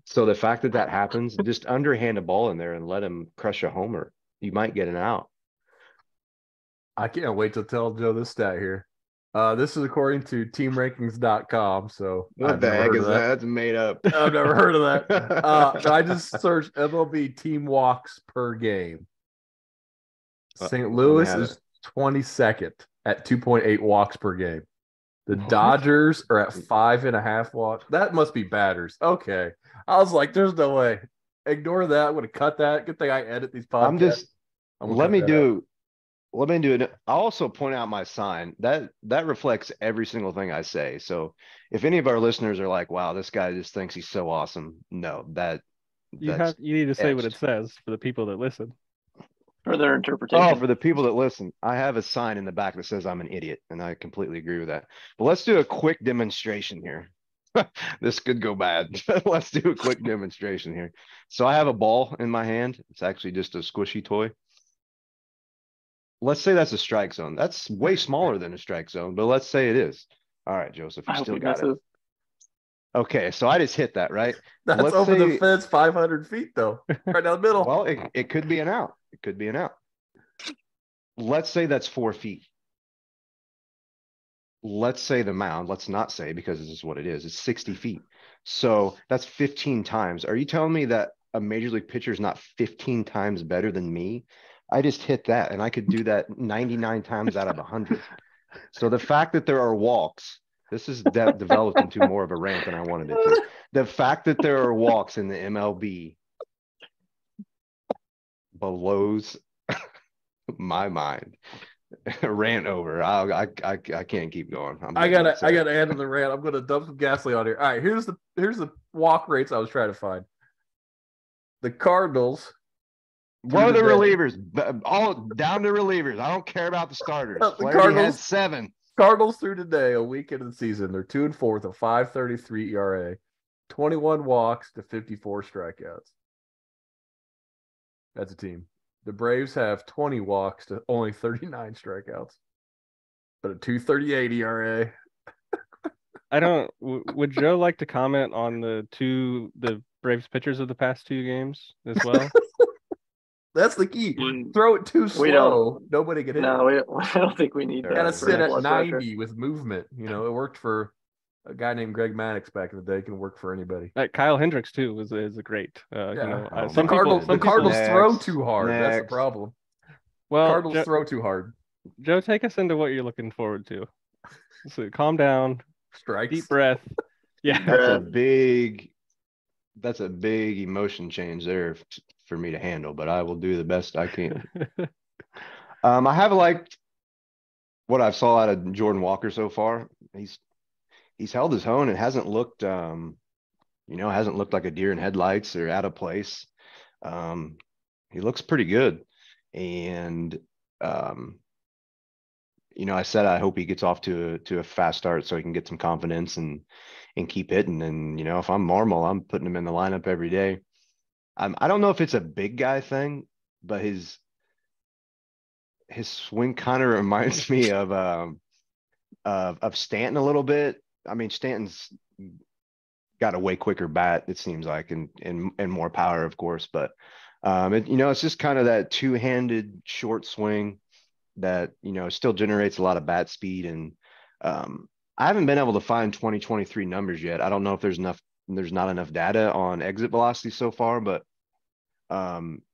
So the fact that happens, just underhand a ball in there and let him crush a homer. You might get an out. I can't wait to tell Joe this stat here. This is according to teamrankings.com. So what the heck is that? That's made up. I've never heard of that. I just searched MLB team walks per game. St. Louis is 22nd at 2.8 walks per game. The Dodgers are at 5.5 walks. That must be batters. Okay. I was like, there's no way. Ignore that. I'm going to cut that. Good thing I edit these podcasts. Let me do it. I'll also point out my sign. That reflects every single thing I say. So if any of our listeners are like, wow, this guy just thinks he's so awesome. No, you need to say what it says for the people that listen. For their interpretation. Oh, for the people that listen, I have a sign in the back that says I'm an idiot, and I completely agree with that. But let's do a quick demonstration here. This could go bad. Let's do a quick demonstration here. So I have a ball in my hand. It's actually just a squishy toy. Let's say that's a strike zone. That's way smaller than a strike zone, but let's say it is. All right, Joseph, you still got it. Okay, so I just hit that, right? That's over the fence 500 feet, though. Right down the middle. Well, it could be an out. It could be an out. Let's say that's 4 feet. Let's say the mound, let's not say, because this is what it is, it's 60 feet. So that's 15 times. Are you telling me that a major league pitcher is not 15 times better than me? I just hit that, and I could do that 99 times out of 100. So the fact that there are walks, this is developed into more of a rant than I wanted it to. The fact that there are walks in the MLB blows my mind. Rant over. I can't keep going. I gotta add to the rant. I'm gonna dump some gasoline on here. All right, here's the walk rates I was trying to find. The Cardinals. What are the relievers? All down to relievers. I don't care about the starters. The Cardinals had 7. Cardinals through today, a week into the season, they're 2-4 with a 5.33 ERA, 21 walks to 54 strikeouts. That's a team. The Braves have 20 walks to only 39 strikeouts, but a 2.38 ERA. Would Joe like to comment on the Braves pitchers of the past 2 games as well? That's the key. Throw it too slow. Nobody can hit it. No, I don't think we need that. Gotta sit at 90 with movement. It worked for a guy named Greg Maddox back in the day. It can work for anybody. Kyle Hendricks too is a great. Some Cardinals throw too hard. That's the problem. Well, Cardinals throw too hard. Joe, take us into what you're looking forward to. So calm down. Strikes. Deep breath. Yeah. That's a big emotion change there for me to handle, but I will do the best I can. I have liked what I've saw out of Jordan Walker so far. He's held his own and hasn't looked like a deer in headlights or out of place. He looks pretty good. And, I said, I hope he gets off to a fast start so he can get some confidence and keep hitting. And, if I'm Marmol, I'm putting him in the lineup every day. I don't know if it's a big guy thing, but his swing kind of reminds me of Stanton a little bit. I mean, Stanton's got a way quicker bat, it seems like, and more power, of course. But it's just kind of that two-handed short swing that still generates a lot of bat speed. And I haven't been able to find 2023 numbers yet. I don't know if there's not enough data on exit velocity so far, but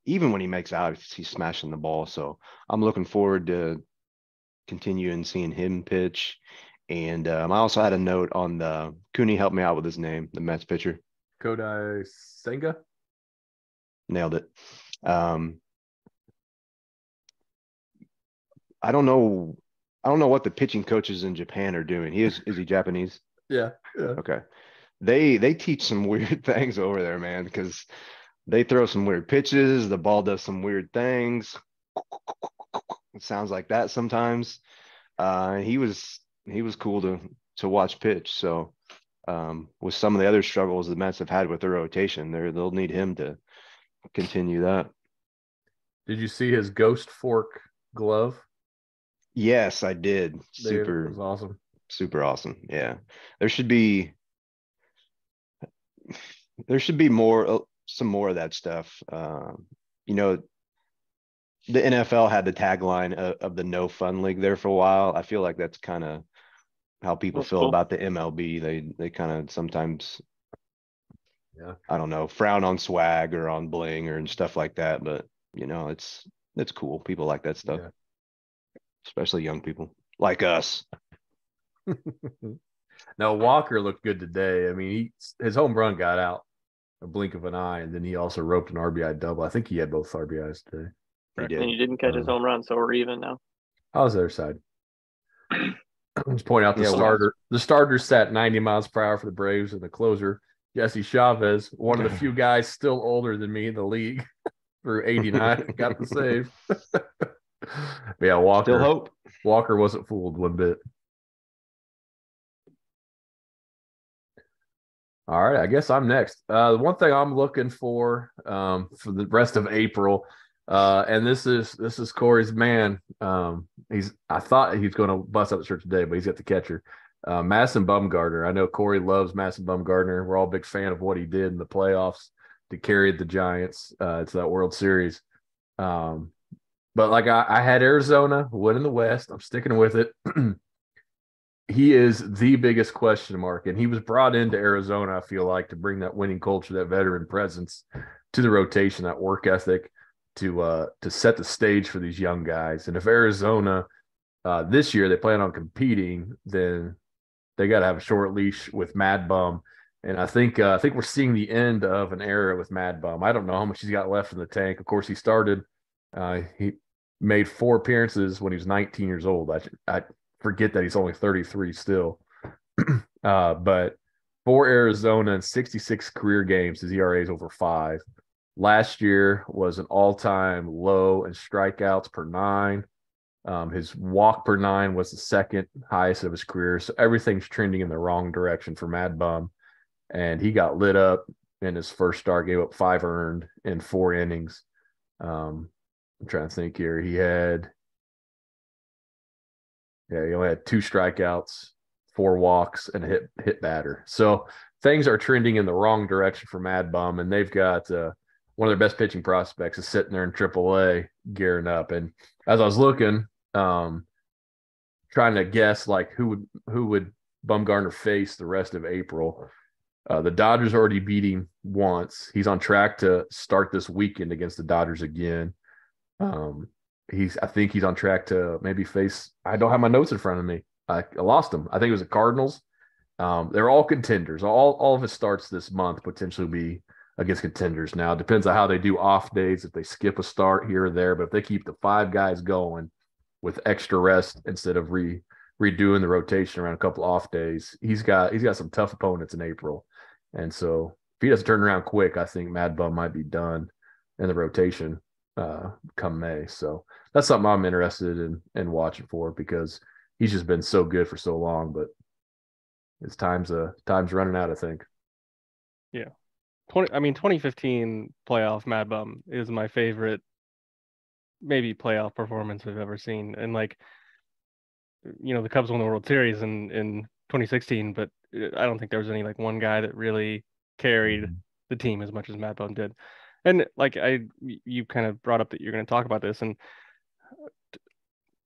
even when he makes out, he's smashing the ball. So I'm looking forward to continuing seeing him pitch. And I also had a note on the Cooney. Help me out with his name, the Mets pitcher. Kodai Senga. Nailed it. I don't know what the pitching coaches in Japan are doing. Is he Japanese? Yeah. Okay. They teach some weird things over there, man, because they throw some weird pitches. The ball does some weird things. It sounds like that sometimes. He was cool to watch pitch. So with some of the other struggles the Mets have had with their rotation, they'll need him to continue that. Did you see his ghost fork glove? Yes, I did. Dude, it was awesome. Super awesome. Yeah. There should be more some more of that stuff. The NFL had the tagline of the no fun league there for a while. I feel like that's kind of how people feel about the MLB. They kind of sometimes, I don't know, frown on swag or on bling or and stuff like that. But it's cool. People like that stuff, especially young people like us. Now Walker looked good today. I mean, his home run got out a blink of an eye, and then he also roped an RBI double. I think he had both RBIs today. He did. And you didn't catch his home run, so we're even now. How's the other side? Let's point out the starter sat 90 miles per hour for the Braves, and the closer, Jesse Chavez, one of the few guys still older than me in the league, through 89, got the save. Yeah, Walker. Still hope. Walker wasn't fooled one bit. All right, I guess I'm next. The one thing I'm looking for the rest of April, and this is Corey's man. I thought he's going to bust out the shirt today, but he's got the catcher, Madison Bumgarner. I know Corey loves Madison Bumgarner. We're all a big fan of what he did in the playoffs to carry the Giants to that World Series. But like I had Arizona winning the West. I'm sticking with it. He is the biggest question mark, and he was brought into Arizona, I feel like, to bring that winning culture, that veteran presence to the rotation, that work ethic to set the stage for these young guys. And if Arizona this year they plan on competing, then they got to have a short leash with MadBum. And I think we're seeing the end of an era with MadBum. I don't know how much he's got left in the tank. Of course, he started. He made 4 appearances when he was 19 years old. I forget that he's only 33 still. But for Arizona, in 66 career games, his ERA is over 5. Last year was an all-time low in strikeouts per 9. His walk per 9 was the second highest of his career. So everything's trending in the wrong direction for MadBum. And he got lit up in his first start, gave up 5 earned in 4 innings. I'm trying to think here. He only had 2 strikeouts, 4 walks, and a hit batter. So things are trending in the wrong direction for MadBum, and they've got one of their best pitching prospects is sitting there in AAA gearing up. And as I was looking, trying to guess like who would Bumgarner face the rest of April. The Dodgers already beat him once. He's on track to start this weekend against the Dodgers again. I think he's on track to maybe face. I don't have my notes in front of me. I lost him. I think it was the Cardinals. They're all contenders. All of his starts this month potentially be against contenders. Now it depends on how they do off days. If they skip a start here or there, but if they keep the 5 guys going with extra rest instead of redoing the rotation around a couple off days, he's got some tough opponents in April. And so if he doesn't turn around quick, I think MadBum might be done in the rotation come May. So that's something I'm interested in watching for, because he's just been so good for so long, but his time's running out, I think. Yeah. 2015 playoff MadBum is my favorite maybe playoff performance I've ever seen. And like, the Cubs won the World Series in 2016, but I don't think there was any like one guy that really carried the team as much as MadBum did. And like you kind of brought up that you're going to talk about this, and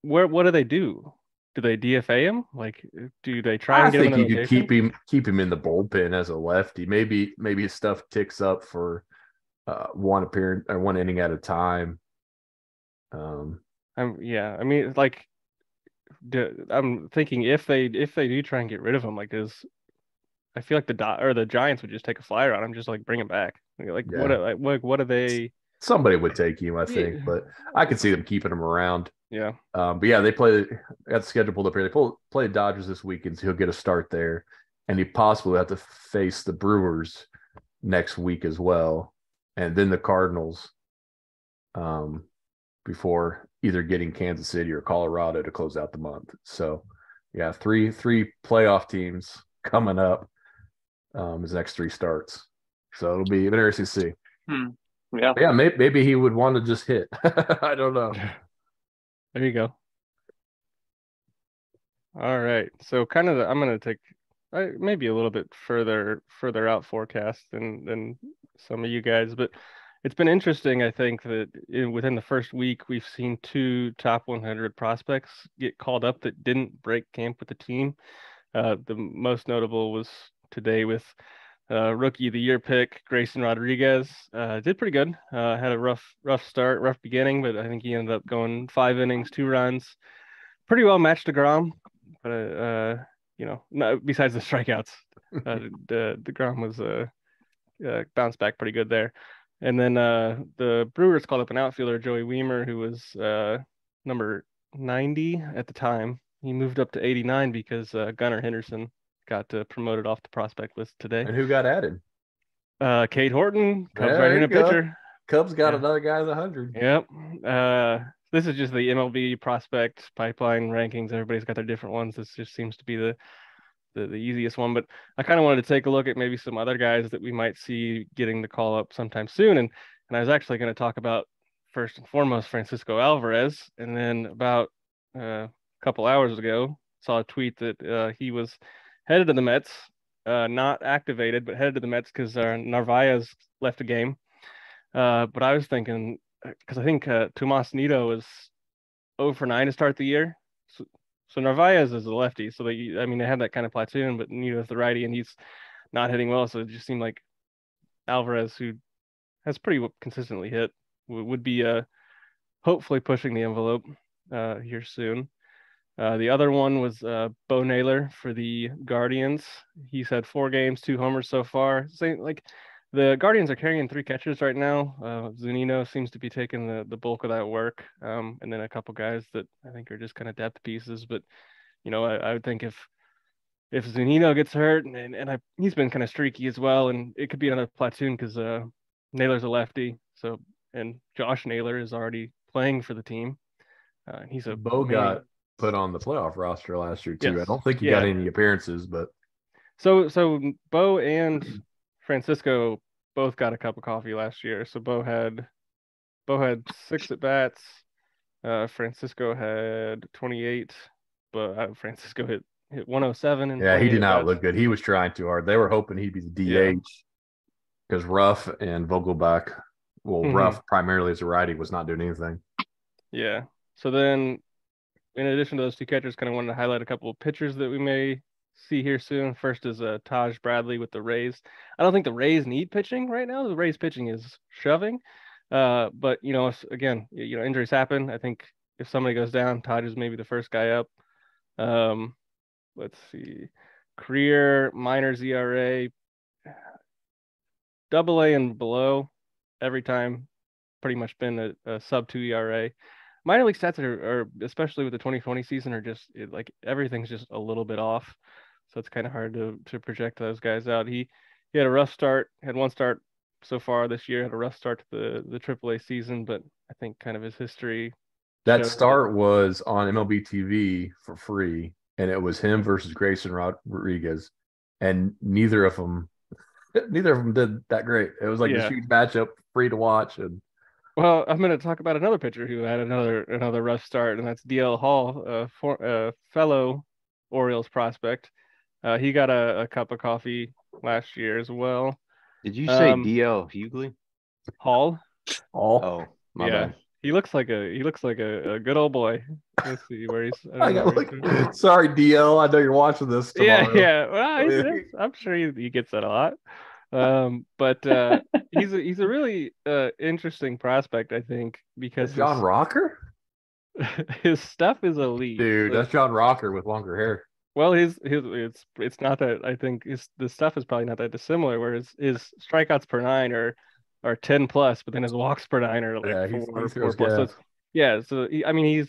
what do they do? Do they DFA him? Like, do they try I and get him in think the you could rotation? keep him in the bullpen as a lefty. Maybe his stuff ticks up for one appearance or one inning at a time. Yeah, I mean, like, I'm thinking if they do try and get rid of him, like, I feel like the Giants would just take a flyer on him, just like bring him back. Like, Yeah, what are they? somebody would take him, I think, Yeah, but I could see them keeping him around. yeah. But yeah, they got the schedule pulled up here. They play Dodgers this weekend, so he'll get a start there, and he possibly have to face the Brewers next week as well, and then the Cardinals before either getting Kansas City or Colorado to close out the month. So yeah, three playoff teams coming up his next three starts. So it'll be interesting to see. Yeah. But yeah, maybe he would want to just hit. I don't know. There you go. All right. So kind of I'm going to take maybe a little bit further out forecast than some of you guys, but it's been interesting. I think that within the first week, we've seen 2 top 100 prospects get called up that didn't break camp with the team. The most notable was today with rookie of the year pick Grayson Rodriguez. Did pretty good. Had a rough start, rough beginning, but I think he ended up going 5 innings, 2 runs. Pretty well matched DeGrom, but no, besides the strikeouts, the DeGrom was bounced back pretty good there. And then the Brewers called up an outfielder, Joey Weimer, who was number 90 at the time. He moved up to 89 because Gunnar Henderson got promoted off the prospect list today. And who got added? Cade Horton, Cubs There right-handed you go. pitcher. Cubs got another guy at 100. Yep. This is just the MLB prospect pipeline rankings. Everybody's got their different ones. This just seems to be the easiest one, but I kind of wanted to take a look at maybe some other guys that we might see getting the call up sometime soon. And I was actually going to talk about first and foremost Francisco Alvarez, and then about a couple hours ago saw a tweet that he was headed to the Mets, not activated, but headed to the Mets because Narvaez left a game. But I was thinking because I think Tomas Nido was 0 for 9 to start the year. So Narvaez is a lefty, so they have that kind of platoon, but Nito's the righty, and he's not hitting well. So it just seemed like Alvarez, who has pretty consistently hit, would be hopefully pushing the envelope here soon. The other one was Bo Naylor for the Guardians. He's had 4 games, 2 homers so far. Same like the Guardians are carrying 3 catchers right now. Zunino seems to be taking the bulk of that work, and then a couple guys that I think are just kind of depth pieces. But I would think if Zunino gets hurt, and he's been kind of streaky as well, and it could be another platoon because Naylor's a lefty, so and Josh Naylor is already playing for the team. He's a Bo got put on the playoff roster last year too. Yes. I don't think he got any appearances, but so Bo and Francisco both got a cup of coffee last year. So Bo had 6 at bats. Francisco had 28, but Francisco hit 107 and yeah, he did not at-bats. look good. He was trying too hard. They were hoping he'd be the DH because Ruff and Vogelbach, Ruff primarily as a righty, was not doing anything. Yeah. So then, in addition to those 2 catchers, kind of wanted to highlight a couple of pitchers that we may see here soon. First is Taj Bradley with the Rays. I don't think the Rays need pitching right now. The Rays pitching is shoving. But again, injuries happen. I think if somebody goes down, Taj is maybe the first guy up. Let's see, career minors ERA, AA and below every time, pretty much been a sub 2 ERA. Minor league stats are especially with the 2020 season are just like everything's just a little bit off, so it's kind of hard to project those guys out. He had a rough start, had 1 start so far this year, had a rough start to the AAA season, but I think kind of his history. That start was on MLB TV for free, and it was him versus Grayson Rodriguez, and neither of them did that great. It was like this huge matchup, free to watch. And well, I'm going to talk about another pitcher who had another rough start, and that's DL Hall, fellow Orioles prospect. He got a cup of coffee last year as well. Did you say Um, DL Hughley? Hall. All Oh, my Yeah. bad. He looks like a good old boy. Let's see where he's. I I don't know got where he's from. look. Sorry, DL. I know you're watching this Yeah, tomorrow. yeah. Well, I'm sure he gets that a lot. But he's a really interesting prospect, I think, because That's John Rocker, his stuff is elite. dude. That's John Rocker with longer hair. Well, his it's not that. I think the stuff is probably not that dissimilar. Where his strikeouts per nine are 10 plus, but then his walks per nine are like Yeah, four he four throws plus. So gas. it's, yeah, so I mean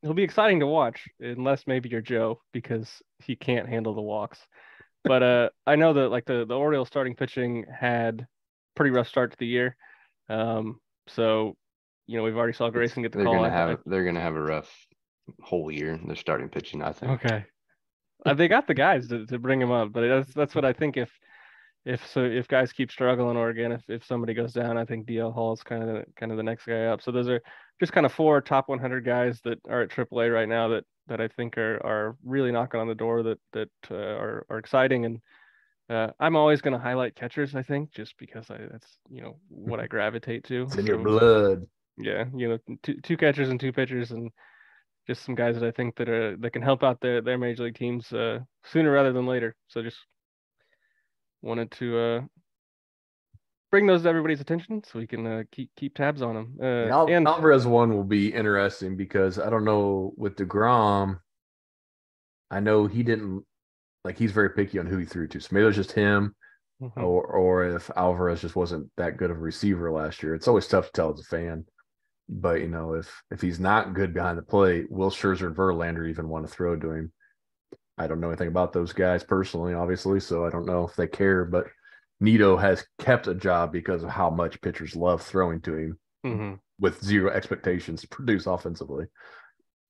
he'll be exciting to watch unless maybe you're Joe because he can't handle the walks. But I know that like the Orioles starting pitching had pretty rough start to the year. So we've already saw Grayson get the They're call. gonna have a rough whole year. They're starting pitching, I think. Okay. They got the guys to bring him up, but that's what I think. If guys keep struggling, or again if somebody goes down, I think DL Hall is kind of the next guy up. So those are just kind of 4 top 100 guys that are at AAA right now that I think are really knocking on the door that are exciting. And I'm always going to highlight catchers, I think, just because that's what I gravitate to. It's in your blood. Yeah, two catchers and two pitchers, and just some guys that I think that can help out their major league teams sooner rather than later. So just wanted to bring those to everybody's attention so we can keep tabs on them. And Alvarez one will be interesting because I don't know with DeGrom. I know he didn't he's very picky on who he threw to. So maybe it was just him, or if Alvarez just wasn't that good of a receiver last year. It's always tough to tell as a fan. But if he's not good behind the plate, will Scherzer and Verlander even want to throw to him? I don't know anything about those guys personally, obviously, so I don't know if they care. But Nito has kept a job because of how much pitchers love throwing to him with zero expectations to produce offensively.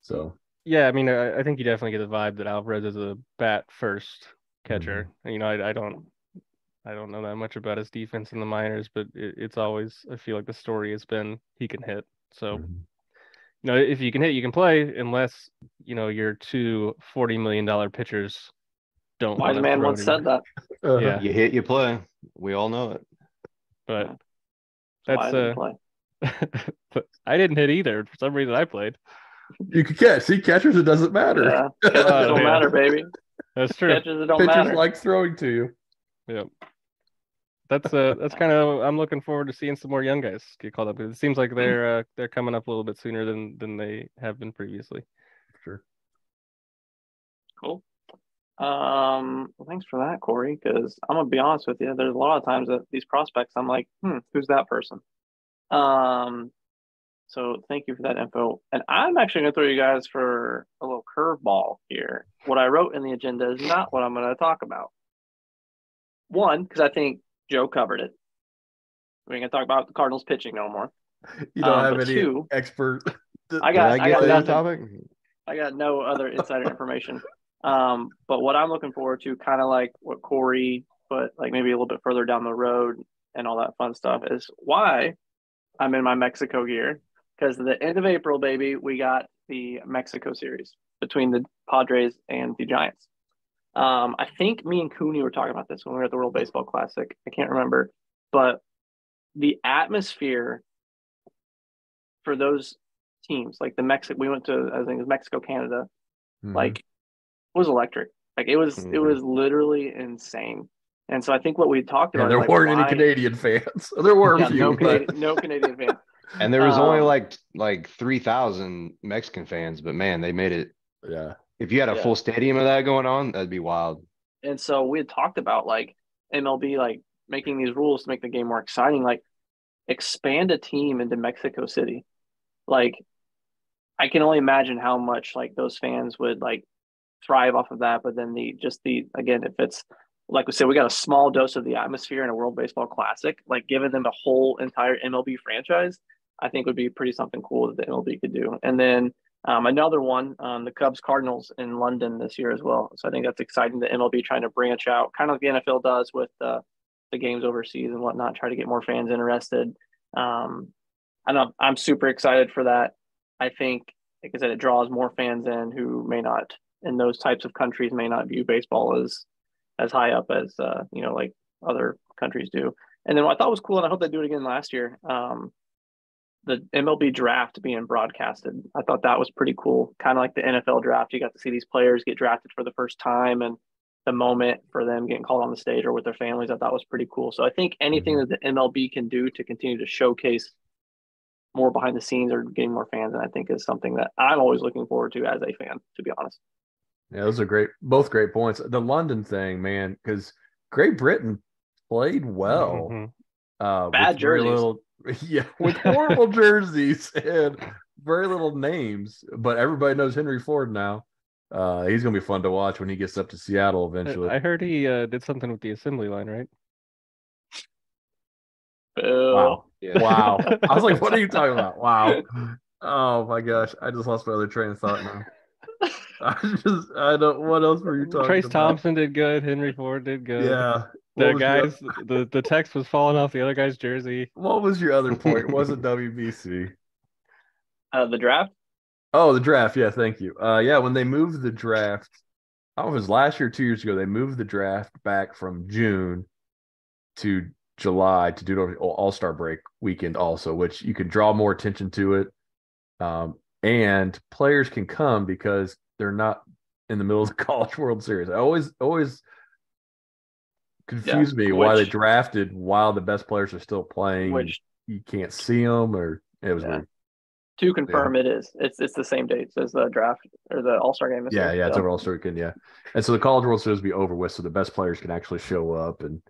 So yeah, I mean, I think you definitely get the vibe that Alvarez is a bat first catcher. I don't know that much about his defense in the minors, but it's always, I feel like the story has been he can hit. So, if you can hit, you can play, unless, your two $40 million pitchers don't want Wise to man throw once anymore. said that. Yeah. You hit, you play. We all know it. But Wise that's play. but I didn't hit either. For some reason I played. you could catch. See, catchers, it doesn't matter. Yeah. Catchers don't matter, baby. That's true. Catchers, it don't Pitchers matter. like throwing to you. Yep. That's kind of, I'm looking forward to seeing some more young guys get called up. It seems like they're coming up a little bit sooner than they have been previously. Sure. Cool. Well, thanks for that, Corey, because I'm gonna be honest with you, there's a lot of times that these prospects I'm like, who's that person? So thank you for that info. And I'm actually gonna throw you guys for a little curveball here. What I wrote in the agenda is not what I'm gonna talk about. One, because I think Joe covered it. We ain't gonna talk about the Cardinals pitching no more. You don't have any two, expert. I got nothing. Topic? I got no other insider information. But what I'm looking forward to, kind of like what Corey, but like maybe a little bit further down the road and all that fun stuff, is why I'm in my Mexico gear. Because at the end of April, baby, we got the Mexico series between the Padres and the Giants. I think me and Cooney were talking about this when we were at the World Baseball Classic. I can't remember, but the atmosphere for those teams, like we went to, I think it was Mexico, Canada, like was electric. Like it was literally insane. And so I think what we talked about, there weren't any Canadian fans. There were a few, no Canadian fans. And there was only like 3,000 Mexican fans, but man, they made it. Yeah. If you had a full stadium of that going on, that'd be wild. And so we had talked about like MLB like making these rules to make the game more exciting, like expand a team into Mexico City. Like I can only imagine how much like those fans would like thrive off of that. But then again, if it's like we said, we got a small dose of the atmosphere in a World Baseball Classic, like giving them the whole entire MLB franchise, I think would be pretty something cool that the MLB could do. And then another one, the Cubs Cardinals in London this year as well. So I think that's exciting. The MLB trying to branch out, kind of like the NFL does with the games overseas and whatnot, try to get more fans interested. I know I'm super excited for that. I think, like I said, it draws more fans in who may not in those types of countries may not view baseball as high up as like other countries do. And then what I thought was cool, and I hope they do it again last year, the MLB draft being broadcasted. I thought that was pretty cool. Kind of like the NFL draft. You got to see these players get drafted for the first time, and the moment for them getting called on the stage or with their families, I thought was pretty cool. So I think anything that the MLB can do to continue to showcase more behind the scenes or getting more fans, and I think is something that I'm always looking forward to as a fan, to be honest. Yeah, those are both great points. The London thing, man, because Great Britain played well. Bad jerseys. With horrible jerseys and very little names, but everybody knows Henry Ford now. He's gonna be fun to watch when he gets up to Seattle eventually. I heard he did something with the assembly line, right? Wow. Yeah. Wow. I was like, what are you talking about? Wow. Oh my gosh. I just lost my other train of thought now. What else were you talking Trace about? Thompson did good. Henry Ford did good. Yeah. The text was falling off the other guy's jersey. What was your other point? It wasn't WBC. The draft? Oh, the draft. Yeah, thank you. When they moved the draft, I don't know if it was last year, 2 years ago, they moved the draft back from June to July to do it over All-Star break weekend also, which you can draw more attention to it. And players can come because they're not in the middle of the College World Series. I always confuse me why they drafted while the best players are still playing. Which you can't see them, or it was weird. To confirm, it's the same dates as the draft or the All-Star game. It's over All-Star weekend, and so the College World Series will be over with, so the best players can actually show up and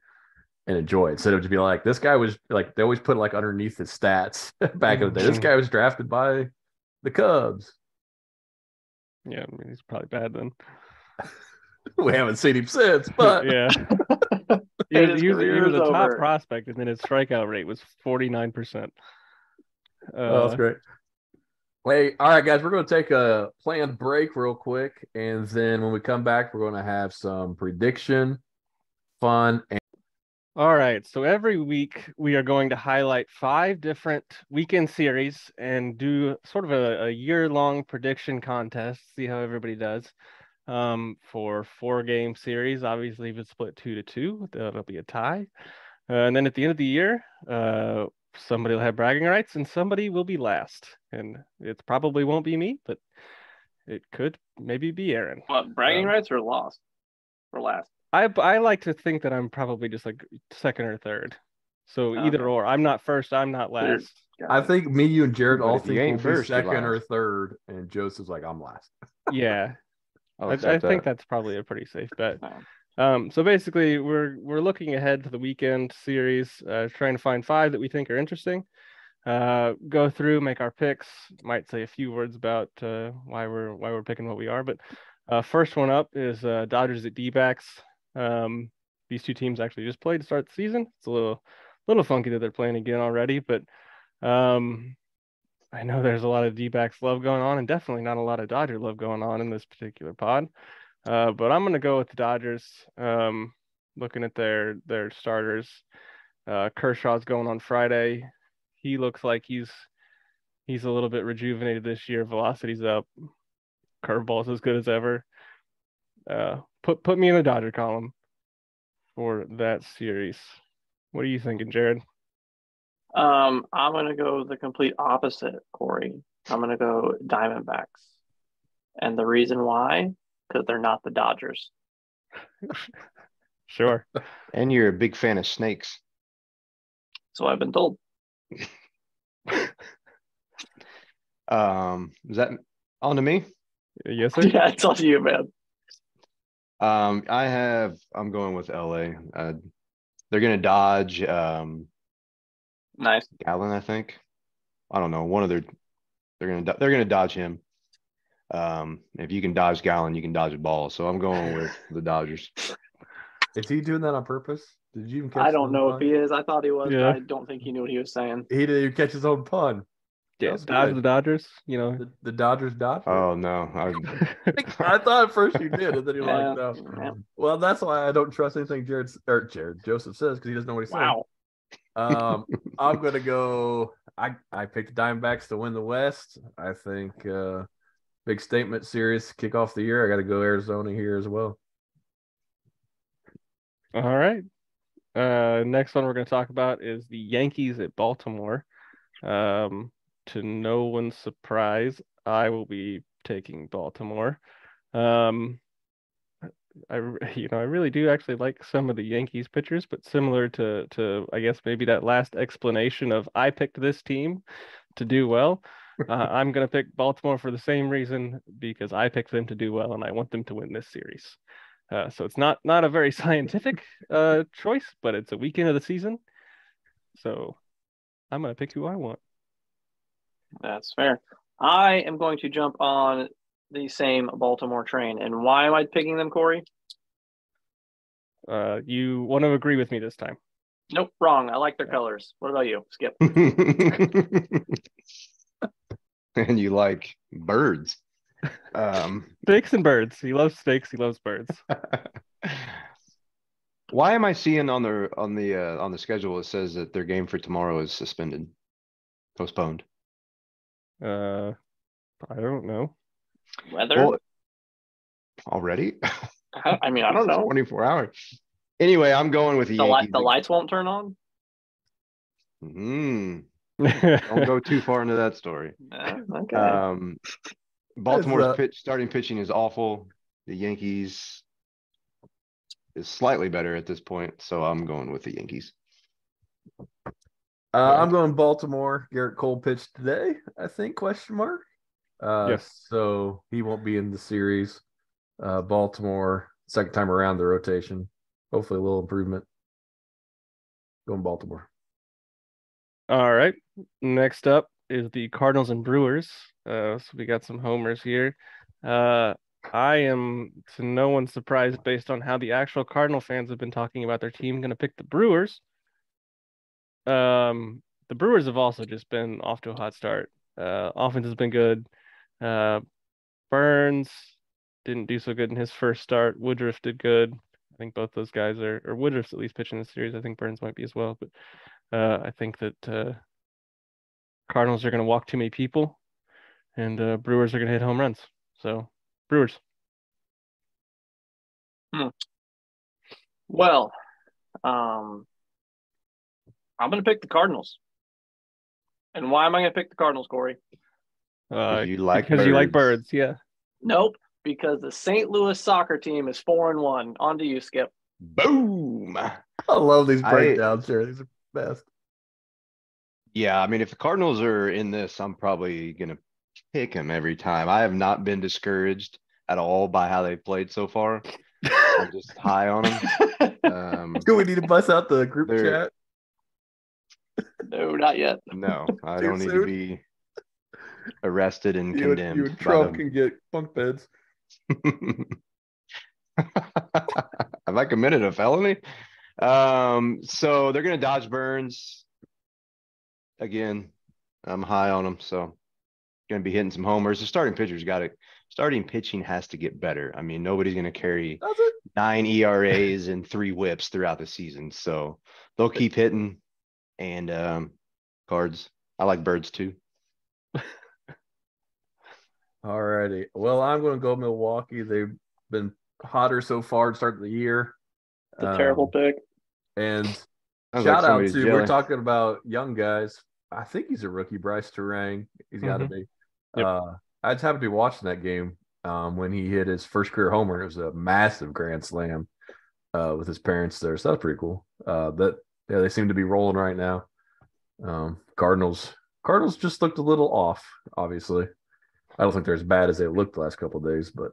enjoy it. Instead of to be like, this guy was like, they always put like underneath the stats back in the day, this guy was drafted by the Cubs. Yeah, I mean, he's probably bad then. We haven't seen him since, but yeah. he was a top prospect, and then his strikeout rate was 49%. That's great. Wait, all right, guys, we're going to take a planned break real quick, and then when we come back, we're going to have some prediction, fun, and all right, so every week we are going to highlight 5 different weekend series and do sort of a year-long prediction contest, see how everybody does. For 4-game series, obviously if it's split 2-2, that'll be a tie. And then at the end of the year, somebody will have bragging rights and somebody will be last. And it probably won't be me, but it could maybe be Aaron. What, bragging rights or lost or last? I like to think that I'm probably just like second or third. So either or. I'm not first, I'm not last. I think me, you, and Jared all think we'll be second or third, and Joseph's like, I'm last. Yeah. I think that's probably a pretty safe bet. So basically, we're looking ahead to the weekend series, trying to find 5 that we think are interesting. Go through, make our picks. Might say a few words about why we're picking what we are. But first one up is Dodgers at D-backs. These two teams actually just played to start the season. It's a little funky that they're playing again already, but I know there's a lot of D-backs love going on, and definitely not a lot of Dodger love going on in this particular pod. But I'm going to go with the Dodgers. Looking at their starters, Kershaw's going on Friday. He looks like he's a little bit rejuvenated this year. Velocity's up. Curveball's as good as ever. Put me in the Dodger column for that series. What are you thinking, Jared? I'm gonna go the complete opposite, Corey. I'm gonna go Diamondbacks, and the reason why, because they're not the Dodgers. Sure. And you're a big fan of snakes. So I've been told. Is that on to me? Yes, sir. Yeah, it's on to you, man. I'm going with LA. They're gonna dodge Nice. Gallen, I think. I don't know. They're gonna dodge him. If you can dodge Gallen, you can dodge a ball. So I'm going with the Dodgers. Is he doing that on purpose? Did you even catch? I don't know if he is. I thought he was, Yeah. but I don't think he knew what he was saying. He didn't even catch his own pun. Yeah, dodge the Dodgers. You know, the Dodgers dodge. Oh no! I thought at first you did, and then you're like, no. Yeah. Well, that's why I don't trust anything Jared Joseph says, because he doesn't know what he's saying. Wow. I'm gonna go. I picked the Diamondbacks to win the West. I think big statement series to kick off the year. I got to go Arizona here as well. All right. Next one we're going to talk about is the Yankees at Baltimore. To no one's surprise, I will be taking Baltimore. I really do actually like some of the Yankees pitchers, but similar to I guess maybe that last explanation of I picked this team to do well. I'm going to pick Baltimore for the same reason, because I picked them to do well and I want them to win this series. So it's not a very scientific choice, but it's a weekend of the season. So I'm going to pick who I want. That's fair. I am going to jump on the same Baltimore train. And why am I picking them, Corey? You want to agree with me this time? Nope, wrong. I like their colors. What about you, Skip? And you like birds. Steaks and birds. He loves steaks. He loves birds. Why am I seeing on the schedule it says that their game for tomorrow is suspended, postponed? I don't know. Weather? Well, already? I mean, I don't know. 24 hours. Anyway, I'm going with the Yankees. The lights won't turn on? Don't go too far into that story. Okay. Baltimore's starting pitching is awful. The Yankees is slightly better at this point, so I'm going with the Yankees. I'm going Baltimore. Garrett Cole pitched today, I think, question mark. Yes. So he won't be in the series. Baltimore, second time around the rotation. Hopefully a little improvement. Going Baltimore. All right. Next up is the Cardinals and Brewers. So we got some homers here. I am, to no one's surprise, based on how the actual Cardinal fans have been talking about their team, going to pick the Brewers. The Brewers have also just been off to a hot start. Offense has been good. Burns didn't do so good in his first start. Woodruff did good. I think both those guys or Woodruff's at least pitching this series. I think Burns might be as well. But I think that Cardinals are going to walk too many people, and Brewers are going to hit home runs. So, Brewers. Well, I'm going to pick the Cardinals. And why am I going to pick the Cardinals, Corey? You like because birds. you like birds, yeah. Nope, because the St. Louis soccer team is 4-1. On to you, Skip. Boom! I love these breakdowns here. These are best. Yeah, I mean, if the Cardinals are in this, I'm probably going to pick them every time. I have not been discouraged at all by how they've played so far. I'm just high on them. Do we need to bust out the group chat? No, not yet. No, I don't need to be arrested and condemned. You and Trump can get bunk beds. Have I committed a felony? So they're going to dodge Burns. Again, I'm high on them, so going to be hitting some homers. The starting pitcher's got it. Starting pitching has to get better. I mean, nobody's going to carry 9 ERAs and 3 whips throughout the season, so they'll keep hitting. And Cards. I like birds too. All righty. Well, I'm going to go Milwaukee. They've been hotter so far to start the year. It's a terrible pick. And Sounds shout like out to, jelly. we're talking about young guys. I think he's a rookie, Bryce Terang. He's got to be. Yep. I just happened to be watching that game when he hit his first career homer. It was a massive grand slam with his parents there. So that's pretty cool. They seem to be rolling right now. Cardinals just looked a little off, obviously. I don't think they're as bad as they looked the last couple of days, but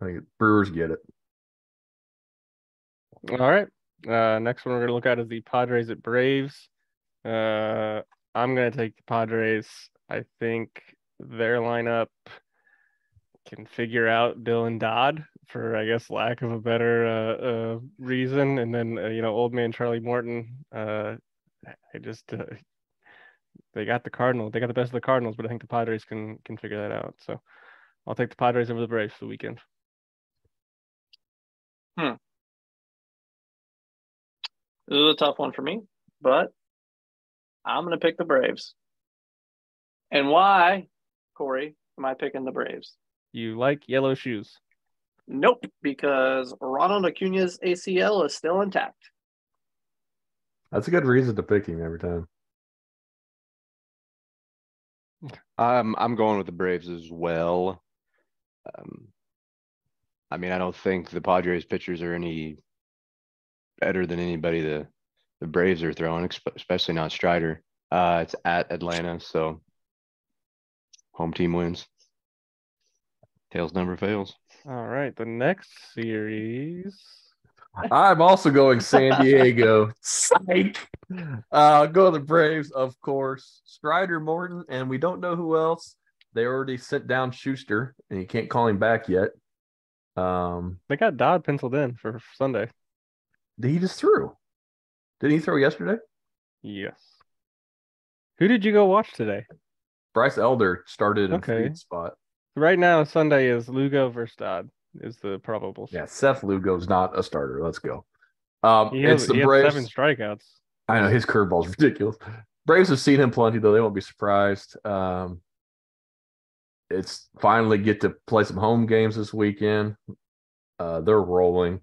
I think Brewers get it. All right. Next one we're going to look at is the Padres at Braves. I'm going to take the Padres. I think their lineup can figure out Dylan Dodd for, I guess, lack of a better reason. And then, old man Charlie Morton. They got the Cardinals. They got the best of the Cardinals, but I think the Padres can figure that out. So I'll take the Padres over the Braves for the weekend. This is a tough one for me, but I'm going to pick the Braves. And why, Corey, am I picking the Braves? You like yellow shoes. Nope, because Ronald Acuna's ACL is still intact. That's a good reason to pick him every time. I'm going with the Braves as well. I mean, I don't think the Padres pitchers are any better than anybody the Braves are throwing, especially not Strider. It's at Atlanta, so home team wins. Tails never fails. All right, the next series. I'm also going San Diego. Psych. I'll go the Braves, of course. Strider, Morton, and we don't know who else. They already sent down Schuster, and you can't call him back yet. They got Dodd penciled in for Sunday. He just threw. Didn't he throw yesterday? Yes. Who did you go watch today? Bryce Elder started in Okay. Freed's spot. Right now, Sunday is Lugo versus Dodd is the probables. Yeah, Seth Lugo's not a starter. Let's go. He It's the had Braves. 7 strikeouts. I know his curveball's ridiculous. Braves have seen him plenty, though. They won't be surprised. It's finally get to play some home games this weekend. They're rolling.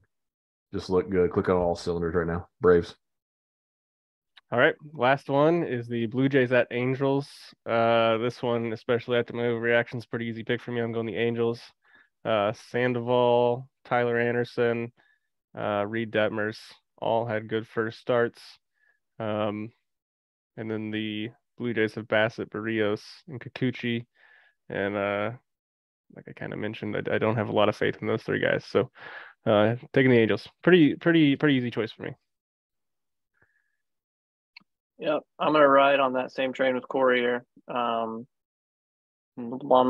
Just look good. Click on all cylinders right now. Braves. All right, last one is the Blue Jays at Angels. This one, especially after my overreaction, is a pretty easy pick for me. I'm going the Angels. Sandoval, Tyler Anderson, Reed Detmers all had good first starts. And then the Blue Jays have Bassett, Barrios, and Kikuchi. And like I kind of mentioned, I don't have a lot of faith in those 3 guys. So taking the Angels. Pretty easy choice for me. Yep, I'm gonna ride on that same train with Corey here. One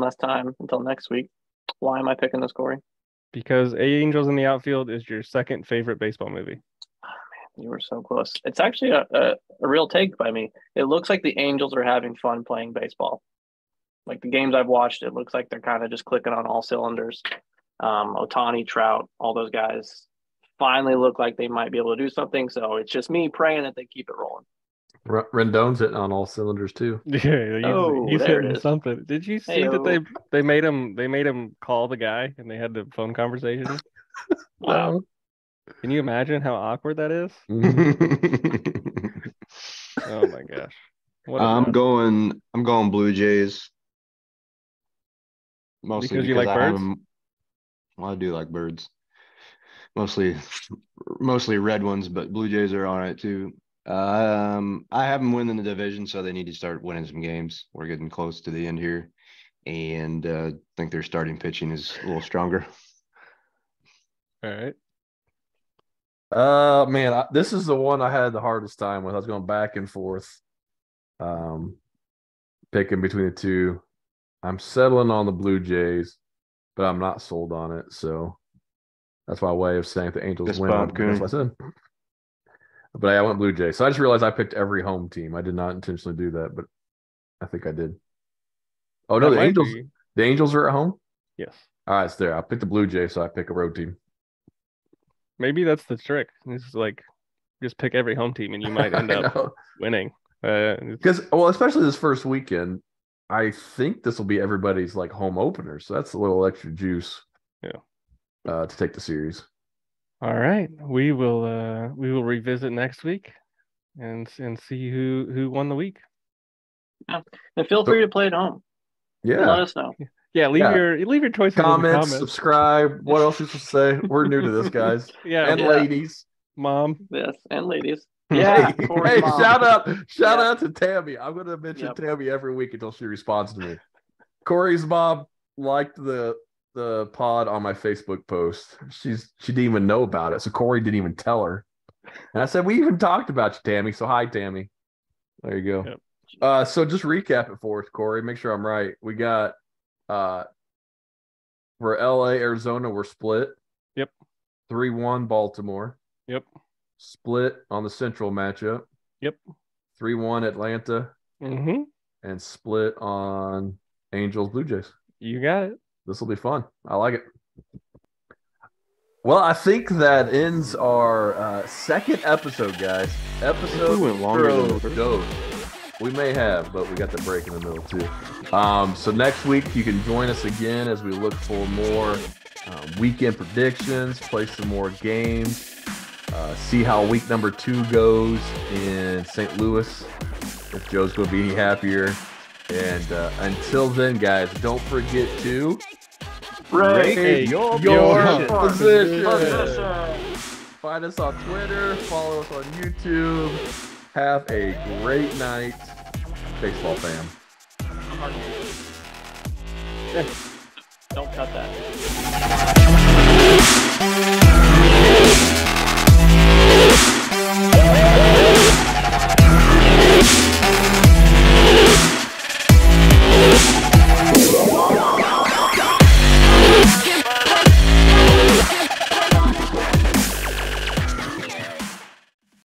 last time until next week. Why am I picking this, Corey? Because Angels in the Outfield is your second favorite baseball movie. Oh, man, you were so close. It's actually a real take by me. It looks like the Angels are having fun playing baseball. Like the games I've watched, it looks like they're kind of just clicking on all cylinders. Ohtani, Trout, all those guys finally look like they might be able to do something. So it's just me praying that they keep it rolling. Rendon's hitting on all cylinders too. Yeah, there he's it hitting is. something. Did you see that they made him call the guy and they had the phone conversation? Wow. Can you imagine how awkward that is? Oh my gosh. I'm going Blue Jays. Mostly because you like birds? Well, I do like birds. Mostly red ones, but Blue Jays are all right too. I have them winning the division, so they need to start winning some games. We're getting close to the end here, and I think their starting pitching is a little stronger. All right. Man, this is the one I had the hardest time with. I was going back and forth, picking between the two. I'm settling on the Blue Jays, but I'm not sold on it. So that's my way of saying if the Angels win. That's what I said. But I went Blue Jays. So I just realized I picked every home team. I did not intentionally do that, but I think I did. Oh no, the Angels are at home? Yes. All right, it's there. I picked the Blue Jays, so I pick a road team. Maybe that's the trick. It's like just pick every home team and you might end up winning. Because especially this first weekend, I think this will be everybody's like home opener. So that's a little extra juice. Yeah. To take the series. All right, we will revisit next week and see who won the week. Yeah, and feel free to play at home. Yeah, let us know. Yeah, leave your choices in the comments. Subscribe. What else you supposed to say? We're new to this, guys. Ladies, mom. Yes, and ladies. Yeah. Hey, shout out to Tammy. I'm going to mention Tammy every week until she responds to me. Corey's mom liked the pod on my Facebook post. She didn't even know about it, so Corey didn't even tell her. And I said, we even talked about you, Tammy. So hi, Tammy. There you go. Yep. So just recap it for us, Corey. Make sure I'm right. We got for LA, Arizona, we're split. Yep. 3-1 Baltimore. Yep. Split on the Central matchup. Yep. 3-1 Atlanta. Mm-hmm. And split on Angels, Blue Jays. You got it. This will be fun. I like it. Well, I think that ends our second episode, guys. Episode we went longer than the first. We may have, but we got the break in the middle too. So next week you can join us again as we look for more weekend predictions, play some more games, see how week number 2 goes in St. Louis. If Joe's going to be any happier. And until then, guys, don't forget to Rake your position. Find us on Twitter, follow us on YouTube. Have a great night, baseball fam. Don't cut that.